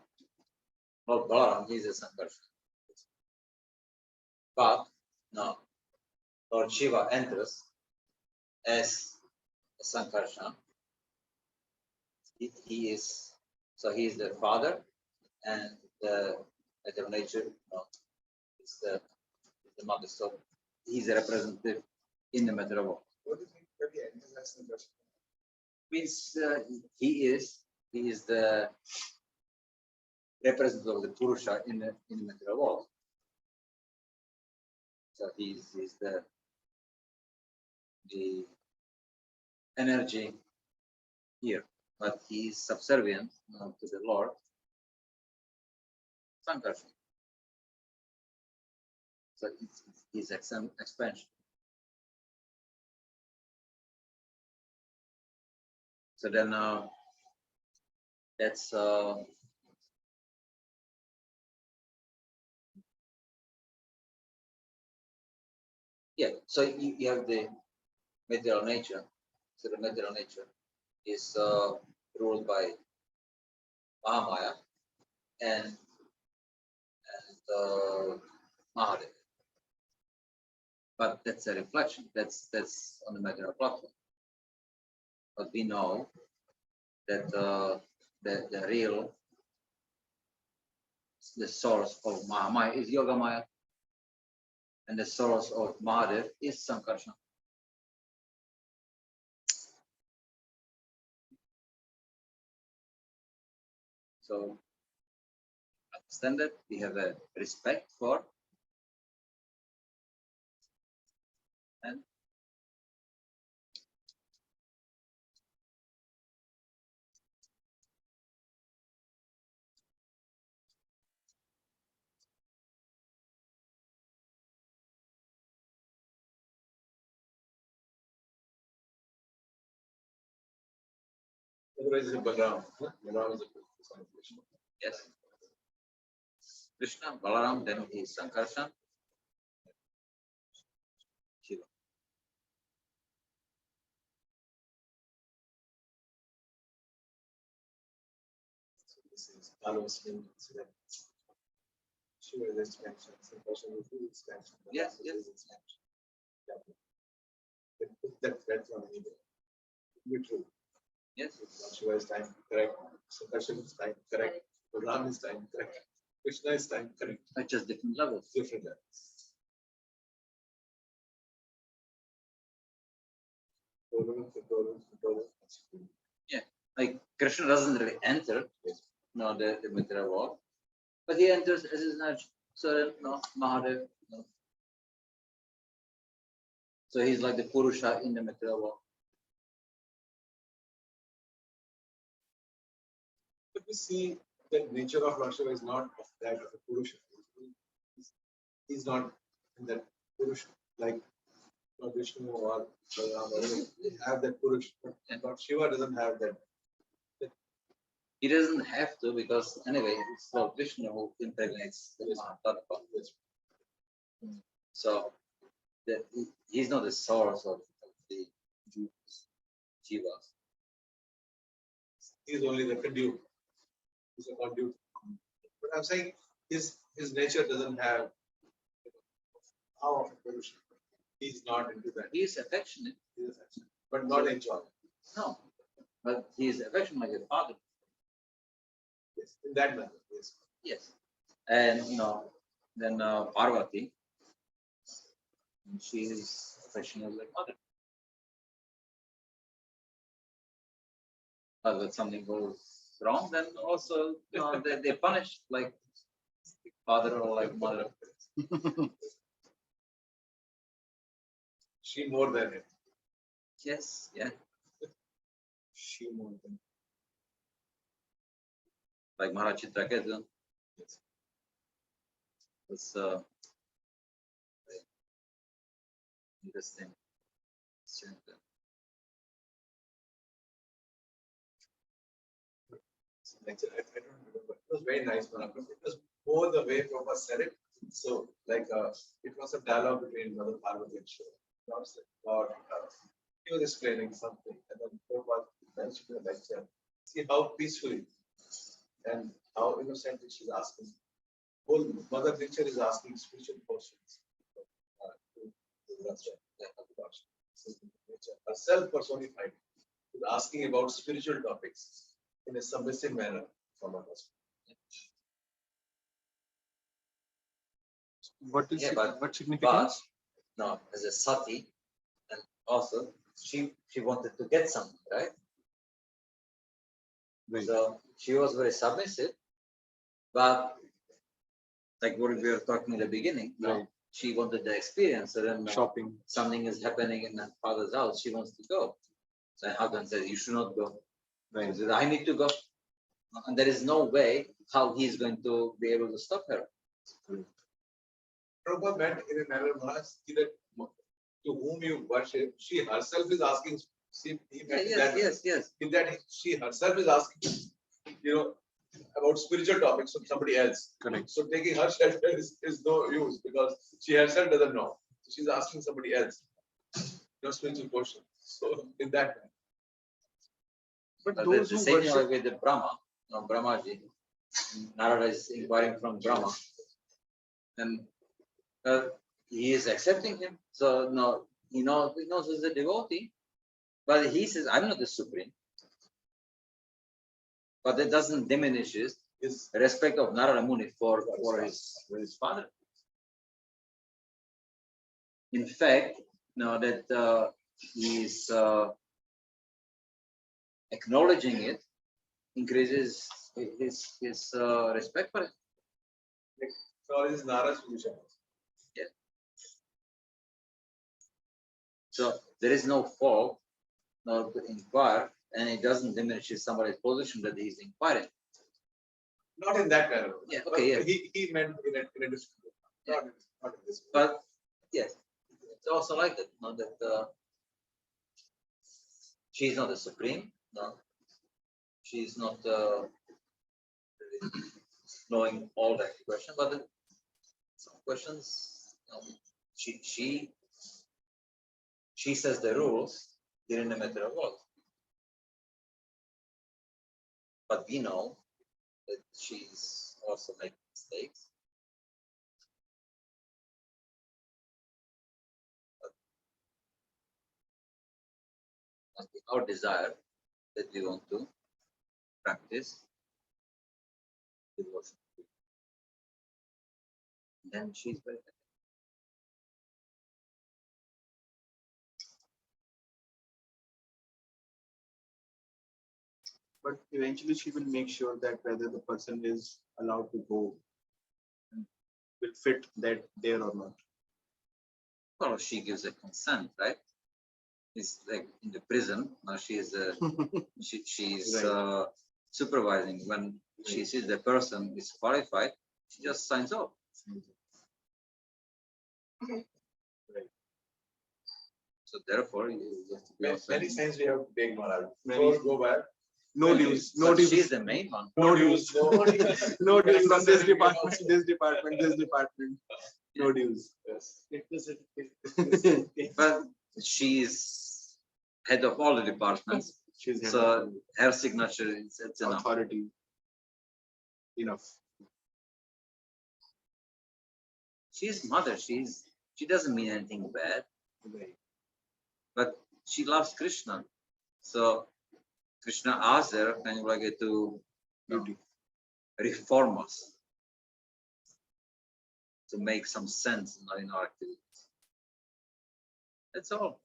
Lord Balaram is a Sankarshan. But no, Lord Shiva enters as a Sankarshan. He is the father, and the matter of nature is the mother. So he's a representative in the matter of. What do you think that he enters as Sankarshan? Means he is the representative of the Purusha in the material world. So he's the energy here, but he is subservient to the Lord Sankarshan. So it's his expansion. So then that's yeah. So you have the material nature. So the material nature is ruled by Mahamaya and Mahadev. But that's a reflection. That's on the material platform. But we know that the real, the source of Mahamaya is Yogamaya, and the source of Mahadev is Sankarshan. So understand that we have a respect for and Otherwise, it's a Balaram. Balaram is a personification. yes, Krishna, Balaram, then he is Sankarshan, Shiva. So this is Alosmin. So that Shiva is expansion. Sankarshan is his expansion. Yes, Balaram yes. is his expansion. Yeah. They put that thread from anywhere. Literally. Yes, Lord Shiva is time, correct. Sankarshan is time, correct. Balaram is time, correct. Krishna is time, correct. at just different levels. Different levels. Yeah, like Krishna doesn't really enter, the material world, but he enters as his energy. So then, Mahadev. So he's like the Purusha in the material world. But we see that nature of Lord Shiva is not of that of a Purusha. He's not in that Purusha like Lord Vishnu or Balaram or anything. They have that Purusha. But Lord Shiva doesn't have that. He doesn't have to, because anyway, it's Lord Vishnu who impregnates the Mahatattva. So he's not the source of the Jivas. He's only the conduit. He's a conduit. But I'm saying his nature doesn't have power of a Purusha. He's not into that. He is affectionate. He is affectionate, but not enjoying. No, but he is affectionate like a father. Yes, in that manner, yes. Yes. And then Parvati, she is affectionate like mother. But when something goes wrong, then also they punish like father or like mother. She more than it. Yes, yeah. She more than Like Maharaj Chitraketu. It's very interesting. I don't remember. It was very nice, Maharaj. It was more the way Prabhupada said it. So, like, it was a dialogue between Mother Parvati and Shiva. Or he was explaining something, and then Prabhupada mentioned in the lecture. See how peacefully and how innocently she's asking. Whole Mother Nature is asking spiritual questions. Herself personified is asking about spiritual topics in a submissive manner from her husband. What is Yeah, but- what significance? No, as a sati, and also she wanted to get something, right? Right. So she was very submissive, but like what we were talking in the beginning, Right. she wanted the experience. So then Shopping. something is happening in her father's house, she wants to go. So her husband says, "You should not go." Right. She says, "I need to go," and there is no way how he's going to be able to stop her. Prabhupada meant in a manner, Maharaj, that to whom you worship, she herself is asking. He meant Yes. in that she herself is asking, about spiritual topics from somebody else. Correct. So taking her shelter is no use because she herself doesn't know. She's asking somebody else. No spiritual question. So in that way. But But those the who same thing worship, with the Brahma, Brahmaji, Narada is inquiring from Brahma, and he is accepting him. So no, he knows he's a devotee, but he says, "I'm not the supreme." But that doesn't diminish his respect of Narada Muni for his father. In fact, now that he's acknowledging it, increases his respect for it. So this is Nara's position. So there is no fault not to inquire, and it doesn't diminish somebody's position that he's inquiring. Not in that manner. Yeah, But okay, yeah. He meant in a different way. Not in this way. But yes, it's also like that. Not that she's not the supreme. No, she's not knowing all the questions, but some questions she says the rules during the matter of what. But we know that she's also making mistakes. But our desire that we want to practice devotion. Then she's very happy. but eventually she will make sure that whether the person is allowed to go and will fit that there or not. Well, she gives a consent, right? It's like in the prison. Now she's she's Right. supervising. When she sees the person is qualified, she just signs off. Right. So therefore, you have to be also. Many signs we have to take, Maharaj. Many- Before go back. No dues, no But dues, she's the main one. no dues, No no dues from this Yes. department, this department, this department. No dues. But she's head of all the departments. She's head So of her signature is it's enough. authority. Enough. She's mother. She doesn't mean anything bad, Right. but she loves Krishna. So Krishna asked her kind of like to Duty. reform us, to make some sense in our activities. That's all.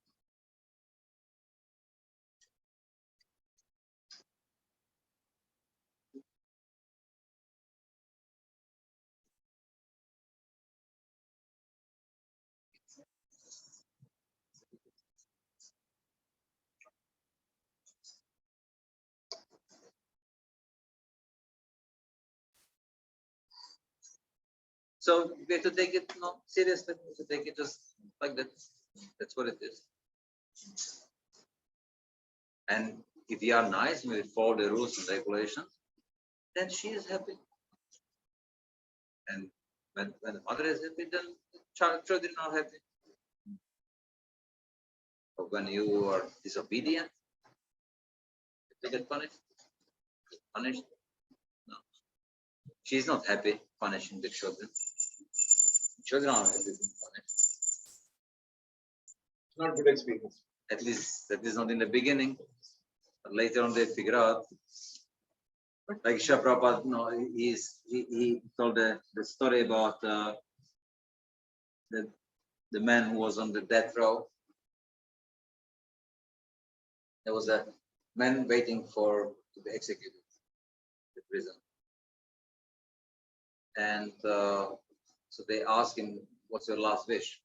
So we have to take it seriously. We have to take it just like that. That's what it is. And if you are nice and we follow the rules and regulations, then she is happy. And when the mother is happy, then the children are happy. But when you are disobedient, you get punished. Punished? No. She's not happy punishing the children. Children are happy being punished. Not good experience. At least that is not in the beginning. But later on they figure out. Like Srila Prabhupada, he told the story about the man who was on the death row. There was a man waiting to be executed in the prison. And so they asked him, "What's your last wish?"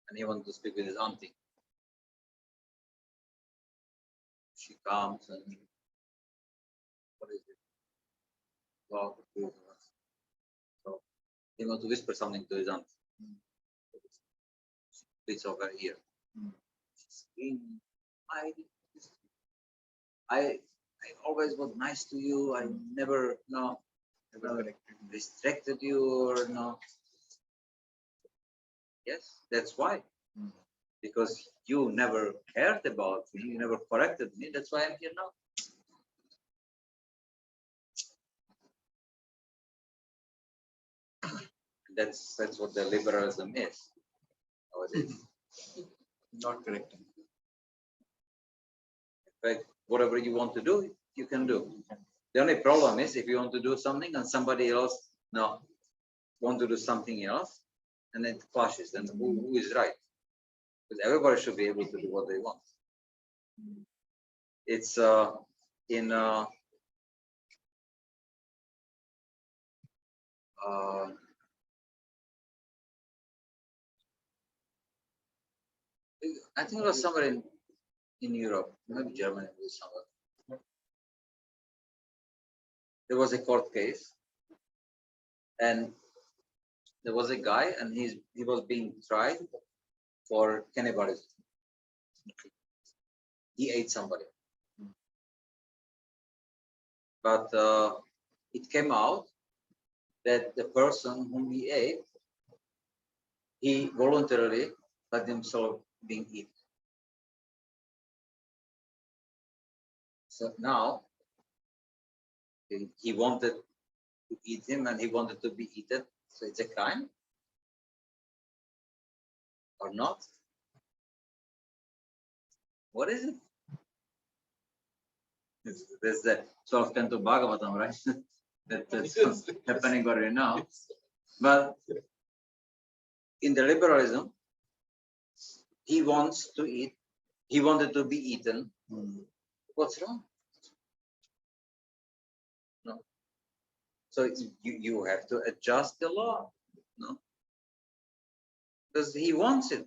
And he wanted to speak with his auntie. She comes and, "What is it?" Well, so he wanted to whisper something to his auntie. It's over here. She's screaming, I always was nice to you. I never restricted you or no. Yes, that's why. Because you never cared about me, you never corrected me. That's why I'm here now. That's what the liberalism is nowadays. Not correcting. In fact, whatever you want to do, you can do. The only problem is if you want to do something and somebody else want to do something else, and it clashes, then who is right? Because everybody should be able to do what they want. It's in I think it was somewhere in Europe, maybe Germany or somewhere. There was a court case, and there was a guy, and he was being tried for cannibalism. He ate somebody, but it came out that the person whom he ate, he voluntarily let himself being eaten. So now he wanted to eat him and he wanted to be eaten. So it's a crime or not? What is it? There's the 12th canto Bhagavatam, right? That's happening already now. But in the liberalism, he wants to eat. He wanted to be eaten. What's wrong? No. So you have to adjust the law. No. Because he wants it.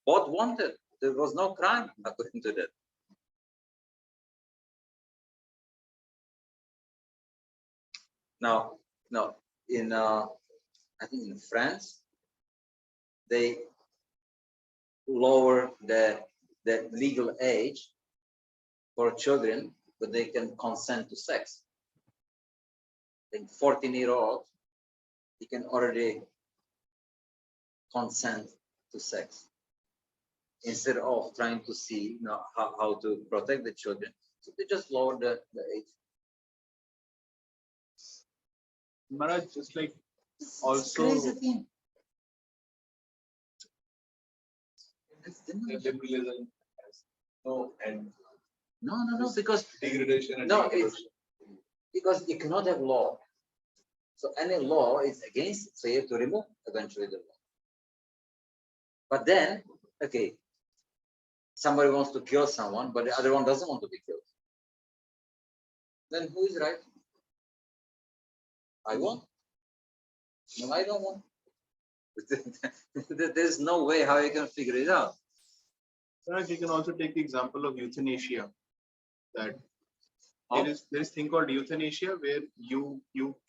Both wanted. There was no crime according to that. Now, in I think in France, they lower the legal age for children, but they can consent to sex. I think 14-year-old, he can already consent to sex instead of trying to see how to protect the children. So they just lower the age. Maharaj, just like also Liberalism has no end. No, because Degradation and no, degradation. because you cannot have law. So any law is against it, so you have to remove eventually the law. But then, okay, somebody wants to kill someone, but the other one doesn't want to be killed. Then who is right? I want. No, I don't want. There's no way how you can figure it out. Maharaj, you can also take the example of euthanasia, that there is thing called euthanasia where you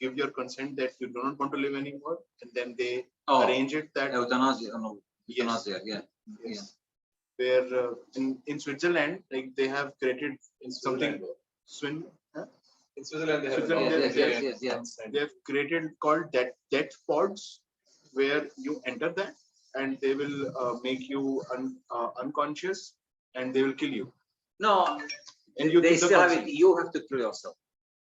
give your consent that you do not want to live anymore, and then they arrange it that euthanasia. No, yes, euthanasia. Yeah. yes. Where in Switzerland, like they have created something Swin. In Switzerland, they have Switzerland, yes. They have created called death pods, where you enter that and they will make you unconscious and they will kill you. No, And you they give the still have consent. it. You have to kill yourself.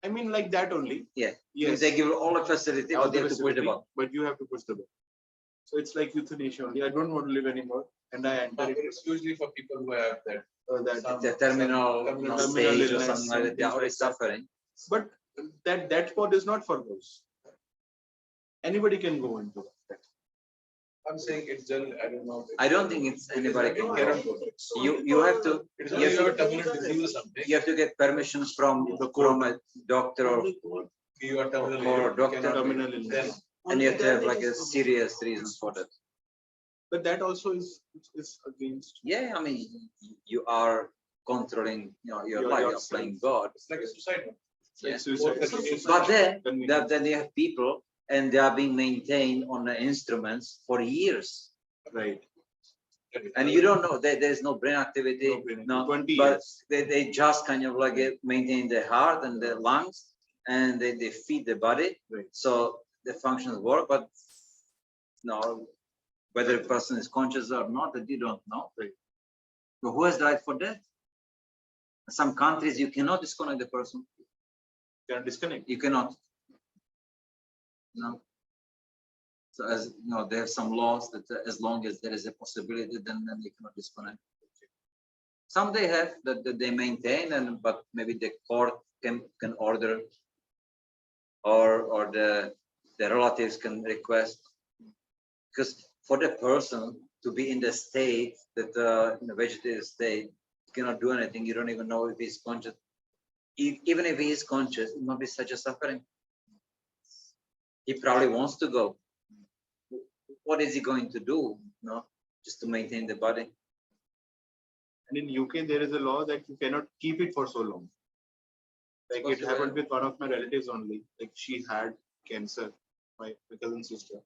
I mean, like that only. Yeah. Yes. They give you all the facility, All but they the have to push the facility, button. but you have to push the button. So it's like euthanasia only. I don't want to live anymore, and I enter it. It's usually for people who have that. That The terminal terminal stage or illness, something like that. They are already things like that. suffering. But that pod is not for those. Anybody can go into that. I'm saying it's general. I don't know. I don't think it's anybody can cannot go. go. You have to It's you only have your to, terminal disease or something. you have to get permissions from a doctor or You are terminal. or you doctor, cannot terminal be- illness. then and you have to have like a serious reason for that. But that also is against. Yeah, I mean, you are controlling your life. You're yourself. playing God. It's like a suicide note. Yeah. Suicide. But then Convenience. you have people, and they are being maintained on the instruments for years, Right. and you don't know that there's no brain activity. No brain No, activity. 20 but years. they just kind of like maintain the heart and the lungs, and they feed the body, Right. so the functions work. But no, whether a person is conscious or not, that you don't know. Right. So who has the right for that? Some countries you cannot disconnect the person. Can disconnect. You cannot. No. So as you know, they have some laws that as long as there is a possibility, then you cannot disconnect. Some they have that they maintain, and but maybe the court can order, or the relatives can request, because for the person to be in the state that in the vegetative state, you cannot do anything. You don't even know if he's conscious. Even if he is conscious, it might be such a suffering. He probably wants to go. What is he going to do? No, just to maintain the body. And in UK, there is a law that you cannot keep it for so long. Like it happened with one of my relatives only. Like she had cancer, my cousin's sister,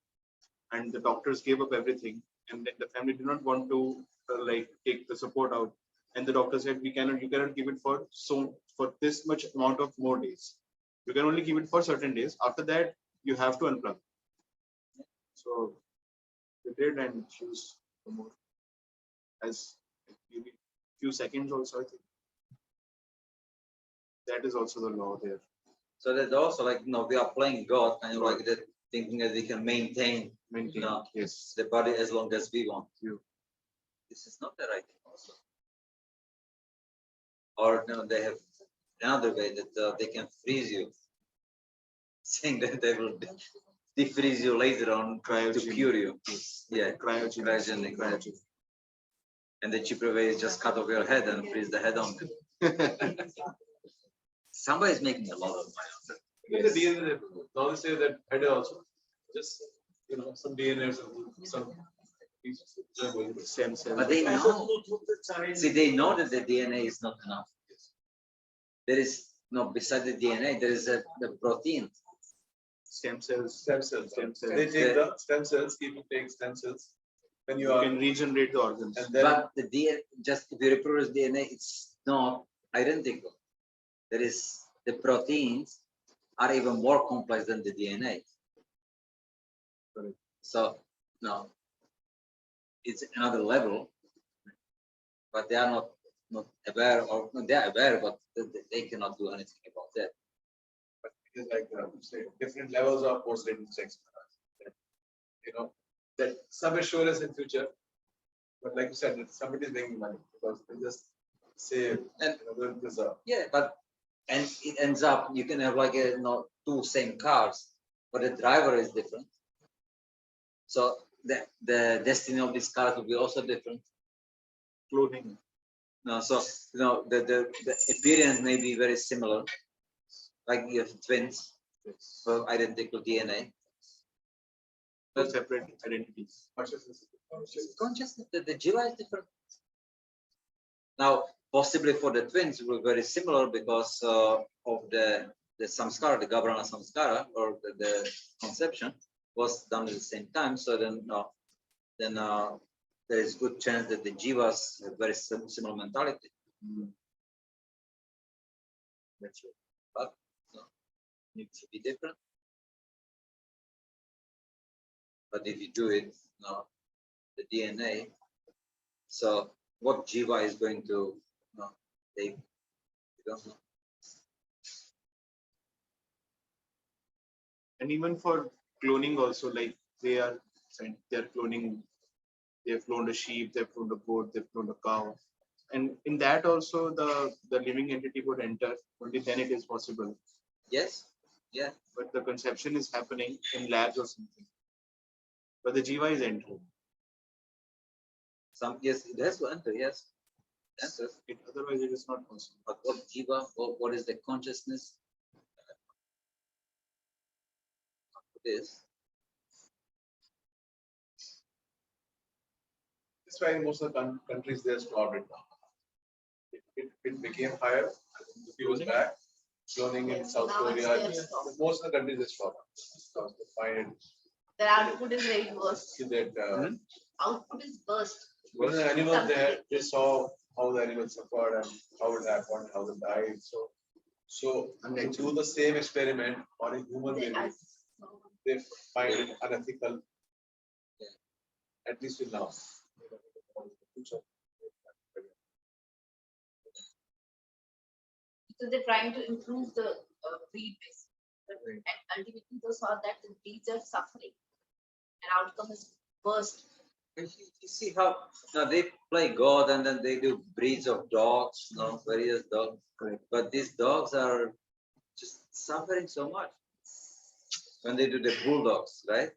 and the doctors gave up everything, and then the family did not want to like take the support out. And the doctor said, you cannot keep it for this much amount of more days. You can only keep it for certain days. After that, you have to unplug. So they did, and she was more as maybe few seconds also, I think. That is also the law there. So that also like we are playing God, kind of like that, thinking that we can maintain Yes. the body as long as we want to. This is not the right thing also. Or they have another way that they can freeze you, saying that they will defreeze you later on to cure you. Yeah, cryogenic. And the cheaper way is just cut off your head and freeze the head on. Somebody is making a lot of money. Even the DNA, now they say that head also, just some DNA or some Stem cells. But they know. See, they know that the DNA is not enough. There is beside the DNA, there is the protein. Stem cells. stem cells. Stem cells. They take the stem cells, people take stem cells. When you can regenerate the organs. And then, but the DNA, just if you reproduce DNA, it's not identical. There is the proteins are even more complex than the DNA. Correct. So no, it's another level, but they are not aware, or they are aware, but they cannot do anything about that. but it is like say different levels of post-latent sex. That some assurance in future, but like you said, that somebody is making money because they just say And there's a yeah, and it ends up you can have like two same cars, but the driver is different. So the destiny of these cars will be also different. Cloning. No, so the appearance may be very similar, like you have twins, so identical DNA. But separate identities. Consciousness, the jiva is different. Now possibly for the twins were very similar because of the samskara, the Gavrana samskara, or the conception was done at the same time. So then there is good chance that the jivas have very similar mentality. That's right. But no, needs to be different. But if you do it, no, the DNA. So what jiva is going to take? You don't know. And even for cloning also, like they're cloning, they've cloned a sheep, they've cloned a goat, they've cloned a cow. And in that also the living entity would enter, only then it is possible. Yes. Yeah. But the conception is happening in labs or something. But the jiva is entering. Yes, it has to enter. Yes. Enters. Otherwise it is not possible. But what jiva? What is the consciousness? This. That's why in most of the countries they are stopped it now. It became higher a few years back. Cloning in South Now it's Korea, there stopped. most of the countries they stopped because they find it The output is very worst. that Output is burst. when the animals they saw how the animals suffered and how it happened, how they died. So they do the same experiment on a human They- baby. They find it unethical, at least till now. So they're trying to improve the breed base. And ultimately they saw that the breeds are suffering. And outcome is worst. You see how now they play God and then they do breeds of dogs, various dogs. Correct. But these dogs are just suffering so much. When they do the bulldogs, right?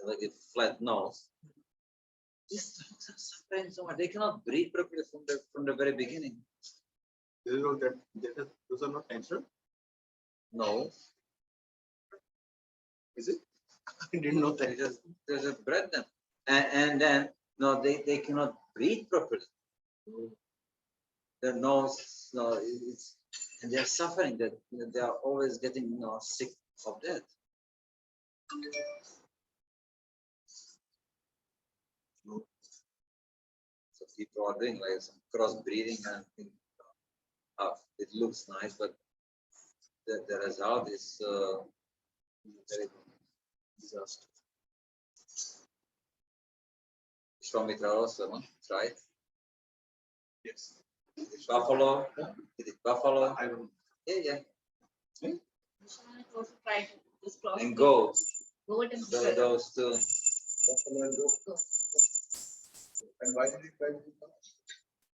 Like a flat nose. These dogs are suffering so much. They cannot breathe properly from the very beginning. Those are not natural. No, Is it? I didn't know they that. just bred them. And then no, they cannot breathe properly. Their nose, and they're suffering that they are always getting sick of that. So people are doing like some crossbreeding and it looks nice, but the result is very disaster. Swami also tried. Yes. Buffalo, buffalo. I don't. Yeah. Also try to this cross. And goats. Goat and Those two. Buffalo and goat. And why did he try to do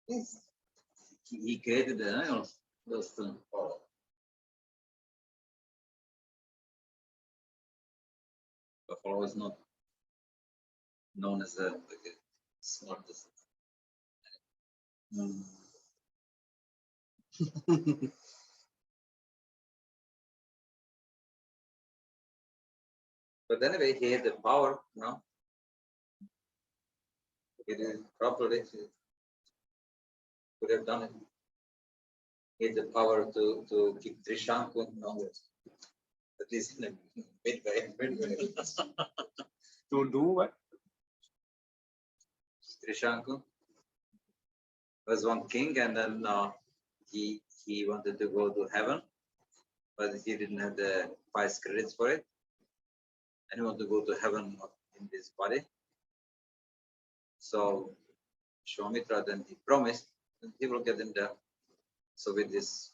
that? He created the animals. Those two. Buffalo is not known as the smartest. But anyway, he had the power, He did it properly. He could have done it. He had the power to keep Trishanku, at least in the midway. To do what? Trishanku was one king, and then he wanted to go to heaven, but he didn't have the 5 credits for it, and he wanted to go to heaven in this body. So Swami then he promised that he will get him there. So with this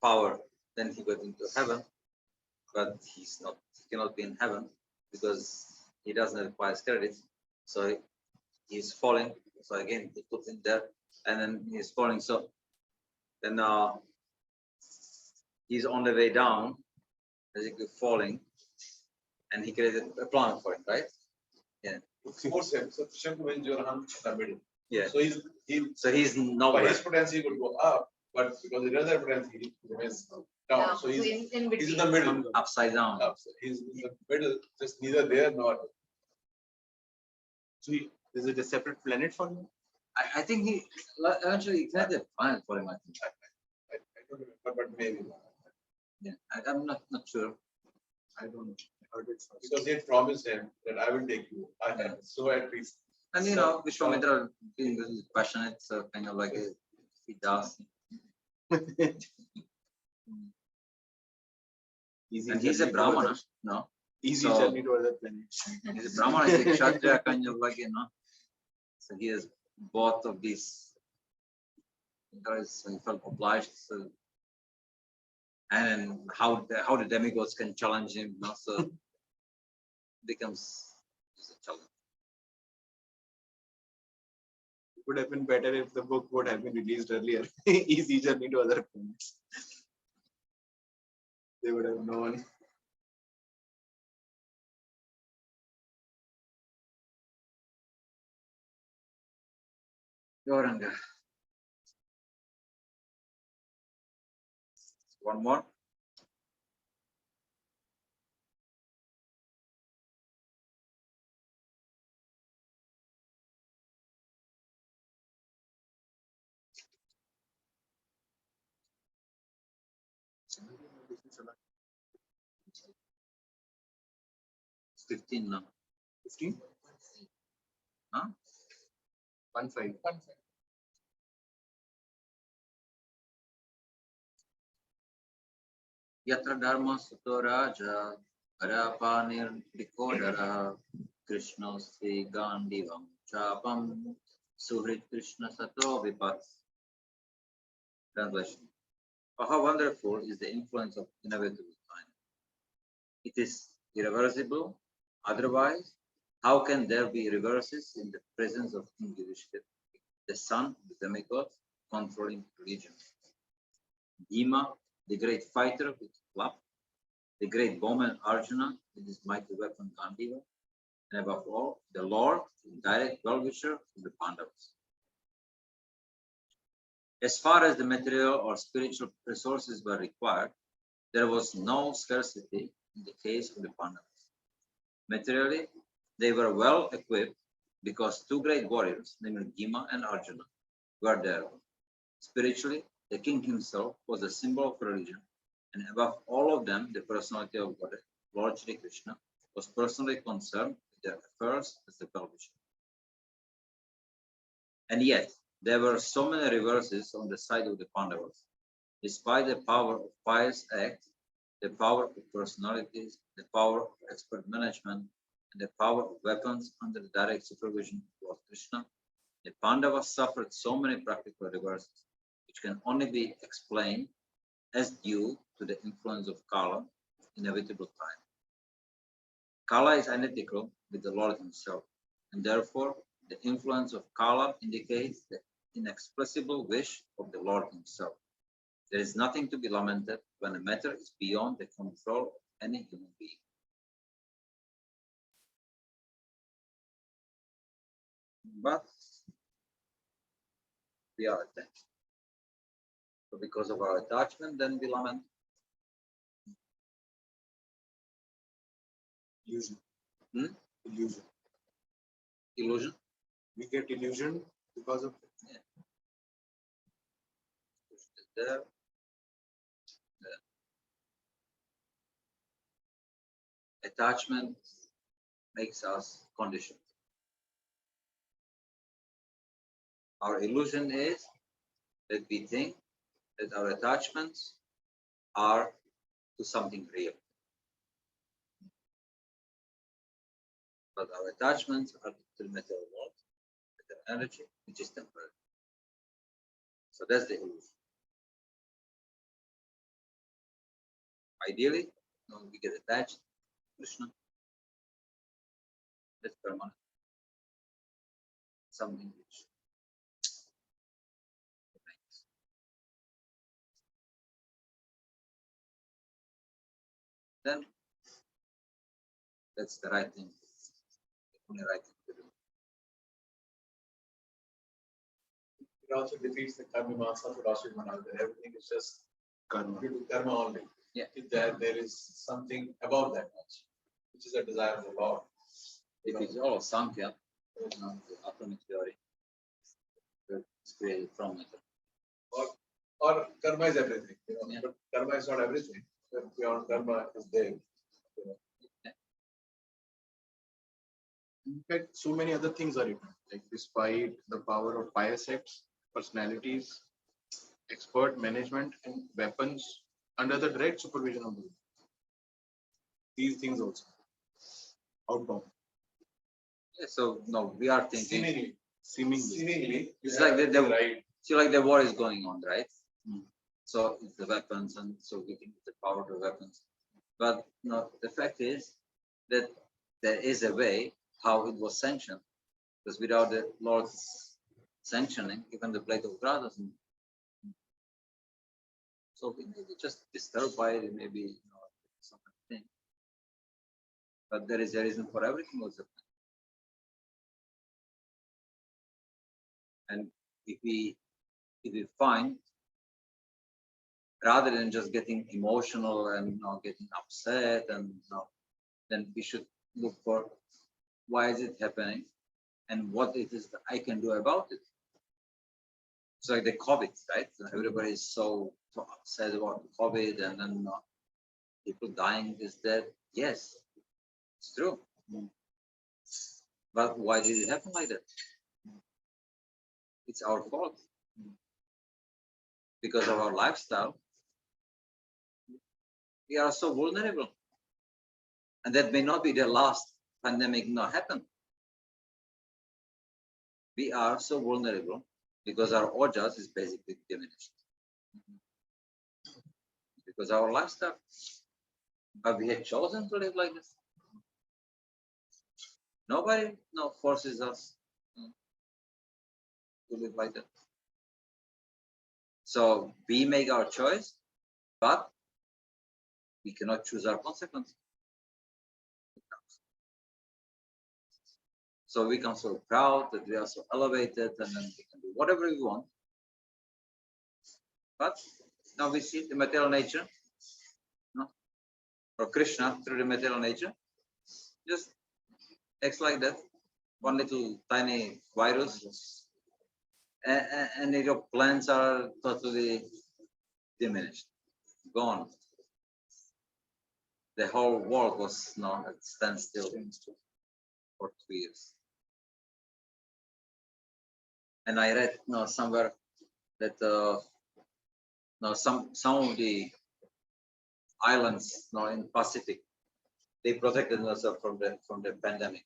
power, then he got into heaven, but he cannot be in heaven because he doesn't have 5 credits. So he's falling. So again, he put him there, and then he's falling. So then he's on the way down, basically falling, and he created a plan for it, right? Yeah. Force him. So Trishanku wins your hand in the middle. Yeah. So he's by nowhere. his potency would go up, but because he doesn't have potency, he remains down. So he's in in the middle. Upside down. Up. So he's in the middle, just neither there nor. So Is it a separate planet for him? I think he eventually ignited the planet for him. I think. I don't remember, but maybe. Yeah, I'm not sure. I don't know. I heard it first. Because he had promised him that I will take you. I am so at peace. And you know, Vishwamitra being really passionate, so kind of like he does. Easy And he's a journey to Brahmana, other- no? Easy So- journey to other planets. He's a Brahmana, he's a Kshatriya, kind of like, So he has both of these. Because he felt obliged. So, and how the demigods can challenge him, so becomes just a challenge. It would have been better if the book would have been released earlier. Easy journey to other planets. They would have known. Gauranga. One more. It's 15 now. 15? Huh? 1-5. Yatra dharma suto raja parapanir dikodara Krishna sri gandivam chapam suhrit Krishna sato vipat. Translation. Oh, how wonderful is the influence of inevitable time. It is irreversible. Otherwise, how can there be reverses in the presence of individuality, the son of the demigod controlling religion? Bhima, the great fighter with club, the great bowman Arjuna with his mighty weapon Gandiva, and above all, the Lord, the direct well-wisher of the Pandavas. As far as the material or spiritual resources were required, there was no scarcity in the case of the Pandavas. Materially, they were well equipped because two great warriors, namely Bhima and Arjuna, were there. Spiritually, the king himself was a symbol of religion, and above all of them, the personality of God, Lord Shri Krishna, was personally concerned with their affairs as the well-wisher. And yet, there were so many reverses on the side of the Pandavas. Despite the power of pious acts, the power of personalities, the power of expert management, and the power of weapons under the direct supervision of Lord Krishna, the Pandavas suffered so many practical reverses, which can only be explained as due to the influence of Kala, inevitable time. Kala is identical with the Lord himself, and therefore the influence of Kala indicates the inexpressible wish of the Lord himself. There is nothing to be lamented when a matter is beyond the control of any human being. But we are attached. So because of our attachment, then we lament. Illusion. Hmm? Illusion. Illusion. We get illusion because of There. Attachment makes us conditioned. Our illusion is that we think that our attachments are to something real. But our attachments are to the material world, the energy, which is temporary. So that's the illusion. Ideally, when we get attached to Krishna, that's permanent. Something which remains. Then that's the right thing, the only right thing to do. It also defeats the karma masa philosophy that everything is just karma. due to karma only. Yeah. If there is something above that much, which is a desire of the Lord. If it's all Sankhya, The atomic theory. It's created from matter. Or karma is everything, Yeah. but karma is not everything. Beyond karma is there. In fact, so many other things are written, like despite the power of pious acts, personalities, expert management, and weapons under the direct supervision of the Lord. These things also outbound, Yeah, so no, we are thinking. seemingly. It's like the right. see, like the war is going on, right? Mm. So it's the weapons, and so we think the power of the weapons. But no, the fact is that there is a way how it was sanctioned, because without the Lord's sanctioning, even the blade of grass doesn't. So we may be just disturbed by it, maybe something. But there is a reason for everything also. And if we find, rather than just getting emotional and getting upset, and then we should look for why is it happening and what it is that I can do about it. It's like the COVID, right? Everybody is so upset about COVID, and then people dying is dead. Yes, it's true. But why did it happen like that? It's our fault. Because of our lifestyle, we are so vulnerable. And that may not be the last pandemic not happen. We are so vulnerable because our ojas is basically diminished. Because our lifestyle. But we had chosen to live like this. Nobody forces us to live like that. So we make our choice, but we cannot choose our consequences. So we become so proud that we are so elevated, and then we can do whatever we want. But now we see the material nature, or Krishna through the material nature, just acts like that. One little tiny virus, and your plans are totally diminished, gone. The whole world was at standstill for 2 years. And I read somewhere that some of the islands in Pacific, they protected themselves from the pandemic.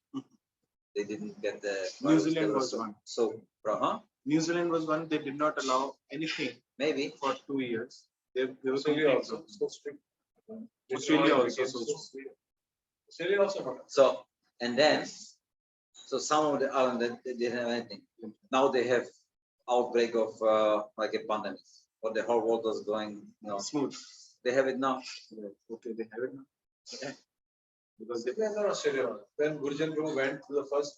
They didn't get the New virus. Zealand They were was one. New Zealand was one. They did not allow anything maybe for 2 years. They were Australia completely also so strict. Australia also so so strict. Australia also not. so. And then some of the islands they didn't have anything. Now they have outbreak of like a pandemic, but the whole world was going smooth. They have it now. Okay, they have it now. Okay. Because they Depends on Australia. When Gurjan Guru went to the first,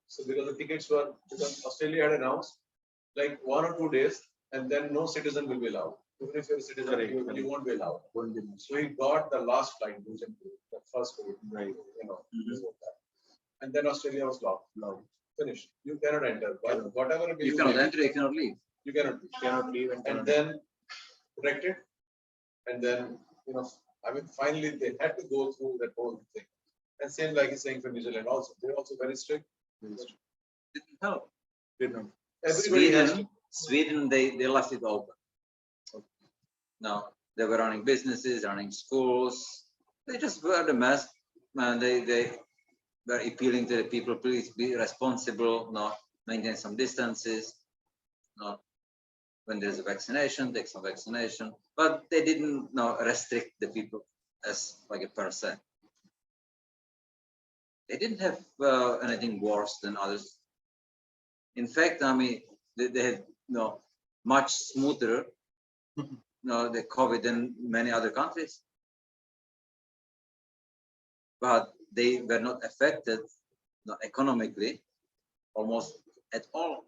so because the tickets were, because Australia had announced like 1 or 2 days, and then no citizen will be allowed. Even if you're a citizen, Correct, you correct. won't be allowed. won't be much. So he got the last flight, Gurjan Guru, the first flight, Right. this was that. And then Australia was locked. Finished. You cannot enter. Cannot. Whatever You cannot enter. You cannot leave. You cannot. Cannot leave and And cannot then protected, and then finally they had to go through that whole thing. And same like he's saying for New Zealand also, they're also very strict. Didn't help. did not. Everybody has to. Sweden, they left it open. Now they were running businesses, running schools. They just wear the mask, and they were appealing to the people, please be responsible, maintain some distances. When there's a vaccination, take some vaccination. But they didn't restrict the people as like a person. They didn't have anything worse than others. In fact, I mean, they had much smoother the COVID than many other countries. But they were not affected economically almost at all.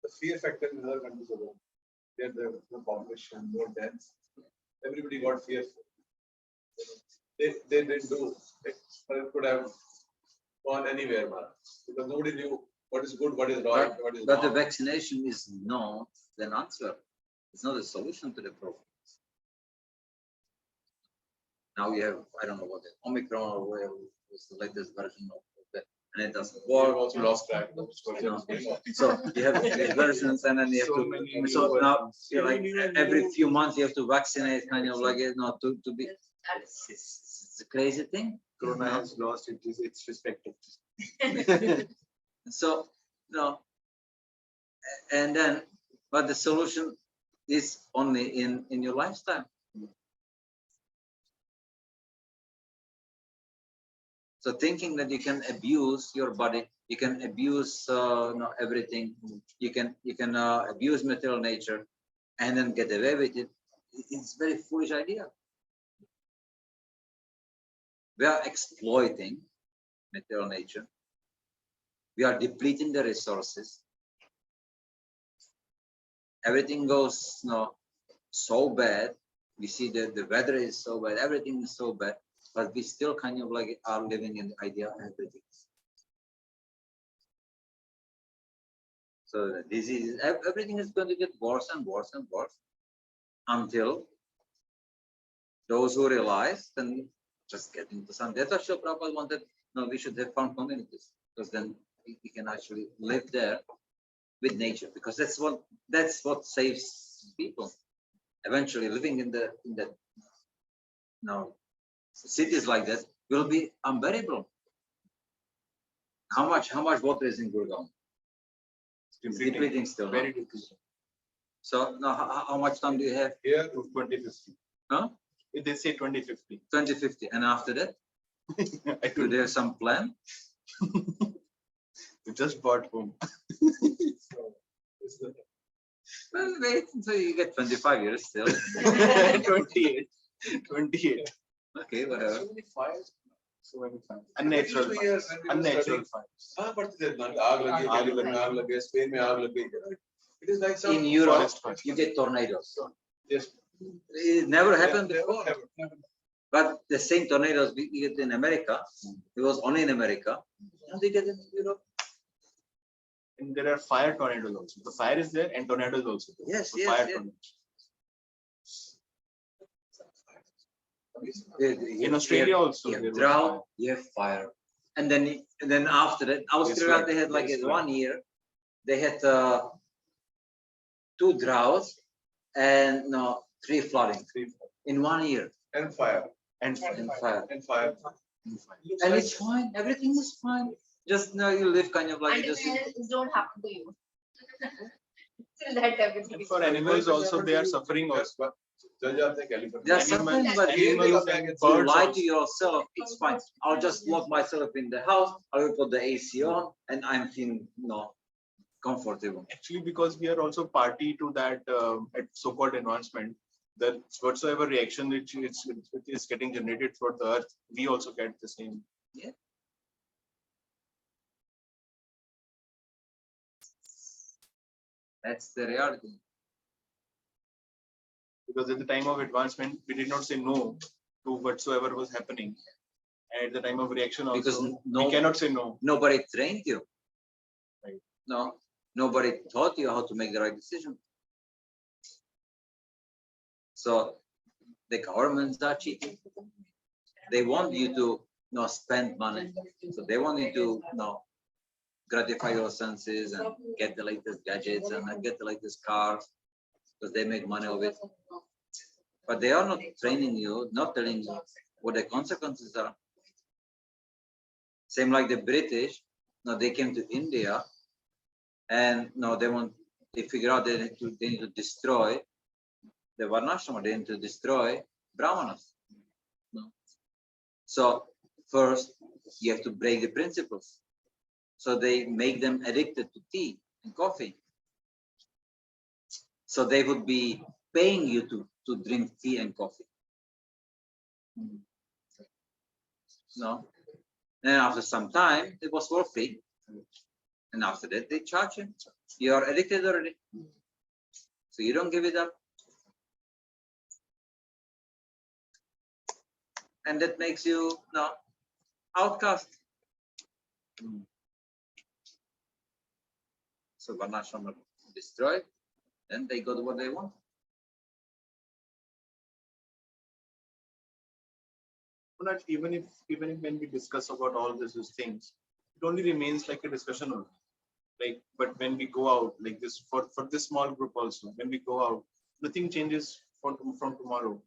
The fear factor in other countries are low. They're the population more dense. everybody got fearful. They didn't do it, but it could have gone anywhere, because nobody knew what is good, what is right, what is But the wrong. vaccination is not an answer. It's not a solution to the problem. Now you have, I don't know what the Omicron or whatever was the latest version of that, and it doesn't We work. also lost track of what's You know. going on. So you have these versions, and then you have So to. many So new now, versions. you're like every few months you have to vaccinate, kind of like you know, to be. It's a crazy thing. Corona has lost its perspective. So no, and then, but the solution is only in your lifestyle. So thinking that you can abuse your body, you can abuse everything, you can abuse material nature, and then get away with it. It's a very foolish idea. We are exploiting material nature. We are depleting the resources. Everything goes so bad. We see that the weather is so bad, everything is so bad, but we still kind of like are living in the idea of everything. So the disease, everything is going to get worse and worse and worse until those who realize then just get into some. That's what Srila Prabhupada wanted. No, we should have farm communities, because then we can actually live there with nature, because that's what saves people. Eventually, living in the cities like that will be unbearable. How much water is in Gurgaon? It's depleting still. Very No? depleting. So now, how much time do you have? Here, To 2050. Huh? They say 2050. 2050, and after that, I do don't they have some plan? We just bought home. Well, wait until you get 25 years still. 28. 28. Okay, whatever. so many fires. So many fires. Unnatural 22 fires. years when we were Unnatural studying, fires. but there's not आग लगी, California में आग लगी, Spain में आग लगी. It is like some In Europe, forest fire. you get tornadoes. Yes. It never happened Yeah, before. never. But the same tornadoes we get in America, it was only in America, and they get in Europe. And there are fire tornadoes also. The fire is there and tornadoes also. There. Yes, So yes, fire yes. tornadoes. You In Australia have, also. you have there was drought, fire. you have fire, and then after that, Australia flood. they had like There's in flood. 1 year, they had 2 droughts and 3 flooding in 1 year, And fire. And fire. and fire. And fire. And it's fine, everything is fine. Just now you live kind of like Until just. it don't happen to you. Till that everything And is for fine. animals also, they are suffering also. But जल जाते हैं California. They are Animals- suffering, but animals you and you birds lie also. to yourself, it's fine. I'll just lock myself in the house, I will put the AC on, and I'm feeling comfortable. Actually, because we are also party to that so-called advancement, that whatsoever reaction which is getting generated for the earth, we also get the same. That's the reality. Because at the time of advancement, we did not say no to whatsoever was happening. And at the time of reaction also, Because we cannot say no. nobody trained you. Right. No, nobody taught you how to make the right decision. So the governments are cheating. They want you to spend money. So they want you to gratify your senses and get the latest gadgets and get the latest cars, because they make money of it. But they are not training you, not telling you what the consequences are. Same like the British, they came to India and they figure out they need to destroy the Varnashrama, they need to destroy Brahmanas. So first you have to break the principles. So they make them addicted to tea and coffee. So they would be paying you to drink tea and coffee. No. And after some time, it was for free. And after that, they charge you. You are addicted already. So you don't give it up. and that makes you outcast. So Varnashram destroyed, then they got what they want. But even if when we discuss about all these things, it only remains like a discussion only. Like, but when we go out like this for this small group also, when we go out, nothing changes from tomorrow.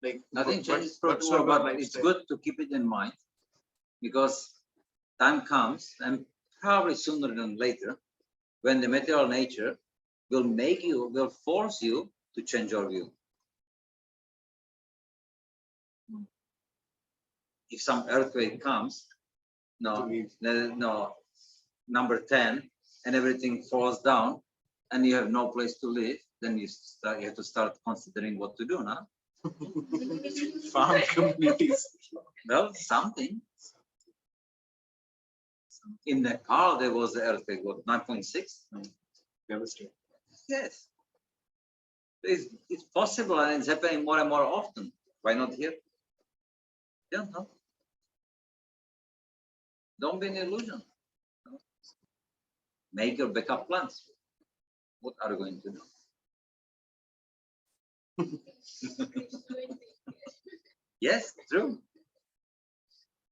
Like Nothing changes from what's tomorrow, our but it's lifestyle? good to keep it in mind, because time comes, and probably sooner than later, when the material nature will force you to change your view. If some earthquake comes, number 10, and everything falls down, and you have no place to live, then you have to start considering what to do now. Farm communities. Well, something. In Nepal, there was an earthquake, what, 9.6? Devastating. Yes. It's possible, and it's happening more and more often. Why not here? Yeah, no. Don't be an illusion. Make your backup plans. What are you going to do? Yes, true.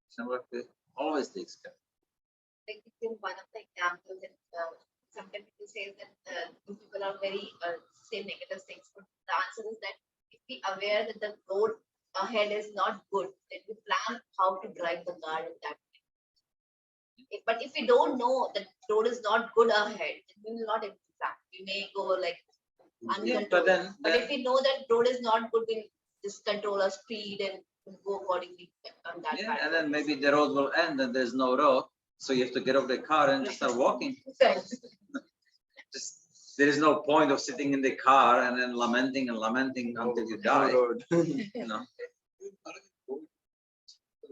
Somebody always takes care. Like in one of the examples, sometimes people say that people are very say negative things, but the answer is that if we are aware that the road ahead is not good, then we plan how to drive the car in that way. But if we don't know that road is not good ahead, then we will not able to plan. We may go like uncontrolled. Yeah, but But if we know that road is not good, we'll just control our speed and go accordingly on that. yeah, and then maybe the road will end and there's no road, so you have to get off the car and just start walking. There is no point of sitting in the car and then lamenting until you die. You know?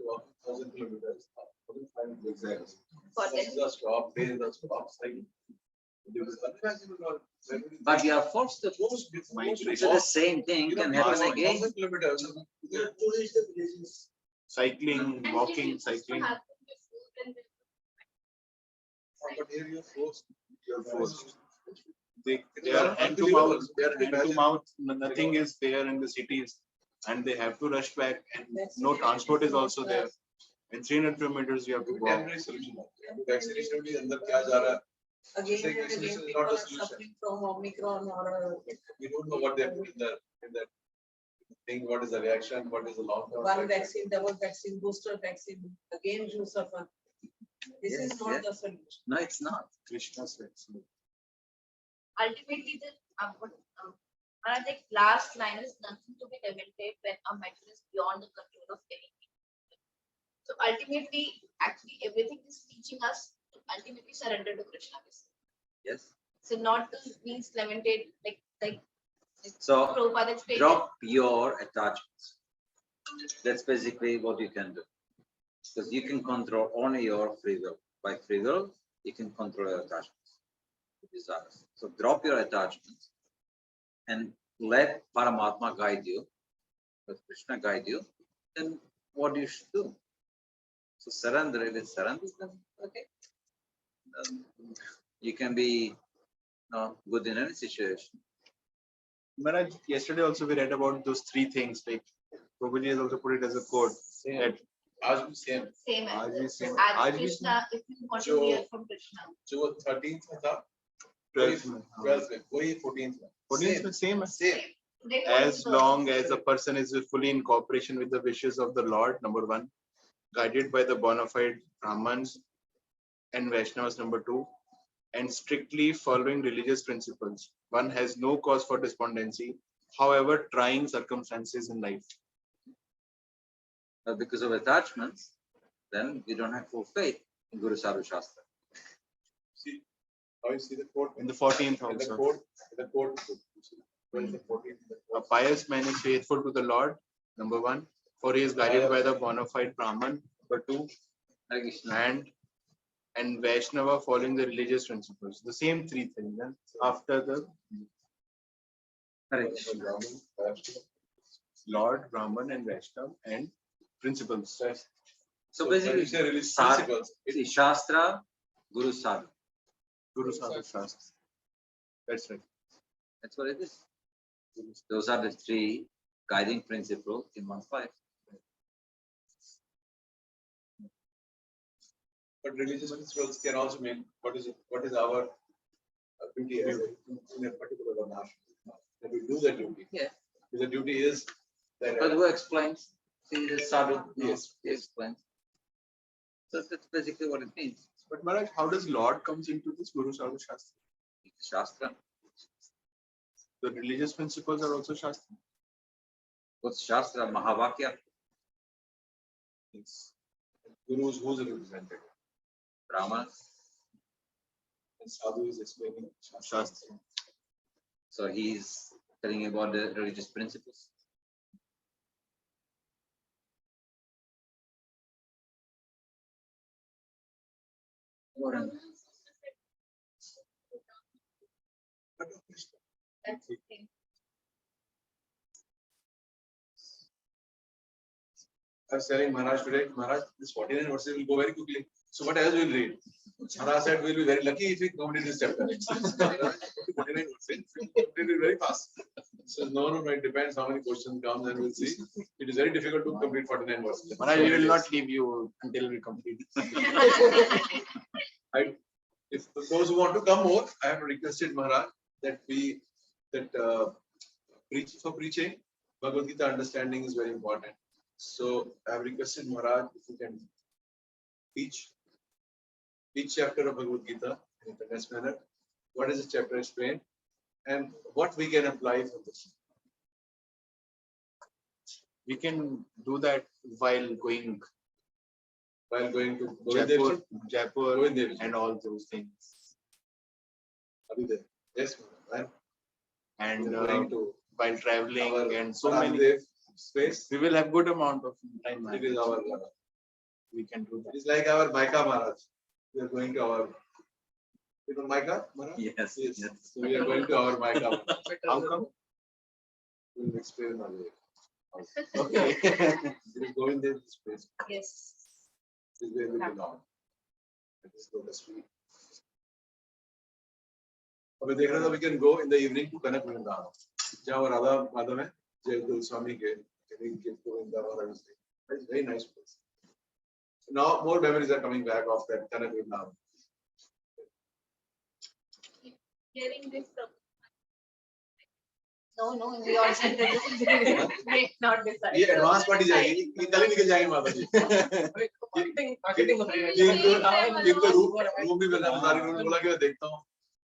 Walking 1,000 kilometers. For Buses are stopped, trains are stopped, cycling. But we are forced to. So the same thing can happen again. 1,000 kilometers. You have to reach the villages. Cycling, And walking, it used to cycling. happen before when But here you're forced. You're forced. They It is are hand to unbelievable. mouth, They are hand to imagining. mouth. Nothing is there in the cities, and they have to rush back, and no transport is also there. In 300 kilometers, you have to Could be walk. temporary solution. Vaccination भी अंदर क्या जा रहा है? Again Saying and again, vaccination is people not a are solution. suffering from Omicron or We don't know what they put in that thing. What is the reaction? What is the long term? one vaccine, double vaccine, booster vaccine. Again, you suffer. This Yes, is not yes. the solution. No, it's not. Krishna says. ultimately I think last line is nothing to be lamented when a matter is beyond the control of anything. So ultimately, actually everything is teaching us to ultimately surrender to Krishna. Yes. So not to means lamented like So Prabhupada explained. drop your attachments. That's basically what you can do. Because you can control only your free will. By free will, you can control your attachments, desires. So drop your attachments and let Paramatma guide you, let Krishna guide you, then what you should do. So surrender, if it's surrender, then okay. You can be good in any situation. Maharaj, yesterday also we read about those three things. Like Prabhuji has also put it as a quote. That आज भी same. Same आज भी as same. as आज भी Krishna, if you want to जो- hear from Krishna. जो 13th में था, 12th में, 12th में, वही 14th में. 14th में same. Same. Today As was long as a person is fully in cooperation with the wishes of the Lord, number one, guided by the bona fide Brahmans and Vaishnavas, number two, and strictly following religious principles, one has no cause for despondency, however trying circumstances in life. But because of attachments, then we don't have full faith in Guru Sadhu Shastra. See, how you see the quote? In the 14th In the also, quote, the 14th. a pious man is faithful to the Lord, number one, for he is guided by the bona fide Brahman, number two, Hare Krishna. and Vaishnava following the religious principles. The same three things. Then after the Hare Krishna. Lord, Brahman, and Vaishnav, and principles. So when basically, you say religious Sa- principles, see, Shastra, Guru Sadhu. Guru Sadhu Shastra. That's right. That's what it is. Those are the three guiding principles in one's life. but religious principles can also mean what is our duty as in a particular ashram. That we do the duty. Yeah. The duty is that But who explains? See, the Sadhu, Yes. he explains. So that's basically what it means. But Maharaj, how does Lord comes into this Guru Sadhu Shastra? It's Shastra. The religious principles are also Shastra. What's Shastra? Mahavakya. Yes. Gurus who's represented. Brahma. And Sadhu is explaining Shastra. So he's telling about the religious principles. That's the thing. I was telling Maharaj today, Maharaj, this 49 verses will go very quickly. So what else will read? Maharaj said we'll be very lucky if we complete this chapter. 49 verses, it will be very fast. So no, it depends how many questions come and we'll see. It is very difficult to complete 49 verses. Maharaj, we will not leave you until we complete. If those who want to come more, I have requested Maharaj that preaching, Bhagavad Gita understanding is very important. So I have requested Maharaj if you can teach each chapter of Bhagavad Gita in a condensed manner. What is the chapter explained and what we can apply from this. We can do that while going To Jaipur, Govind Dev Ji. and all those things. Abhi there. Yes, Maharaj. And Going to while traveling our and so Maharaj many, Dev space. we will have good amount of time. It is our. We can do that. It's like our Maika Maharaj. We are going to our. You know Maika Maharaj? Yes. Yes. Yes. So we are going to our Maika Maharaj. How come? We will explain our way. Okay. It is going there this place. Yes. This is where we belong. It is Lotus Street. अभी देख रहे थे we can go in the evening to Kanak Vrindavan. जहाँ वो राधा माधव है, जय Swami के give to Vrindavan and everything. It's very nice place. So now more memories are coming back of that Kanak Vrindavan. Hearing this from. No, we all said that we not decide. ये advance party जाएगी, ये कल ही निकल जाएंगे माता जी. इनको room भी मिला, सारी रूम बोला कि मैं देखता हूँ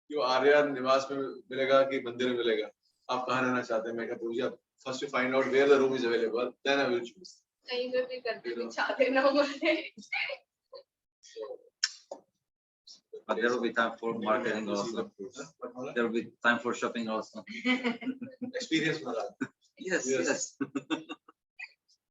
कि वो आर्या निवास में मिलेगा कि मंदिर में मिलेगा. आप कहाँ रहना चाहते हैं? मैं कहता हूँ आप first to find out where the room is available, then I will choose. कहीं पे भी करते भी चाहते ना मुझे. But there will be time for marketing also. There will be time for shopping also. Experience Maharaj. Yes, Yes. yes.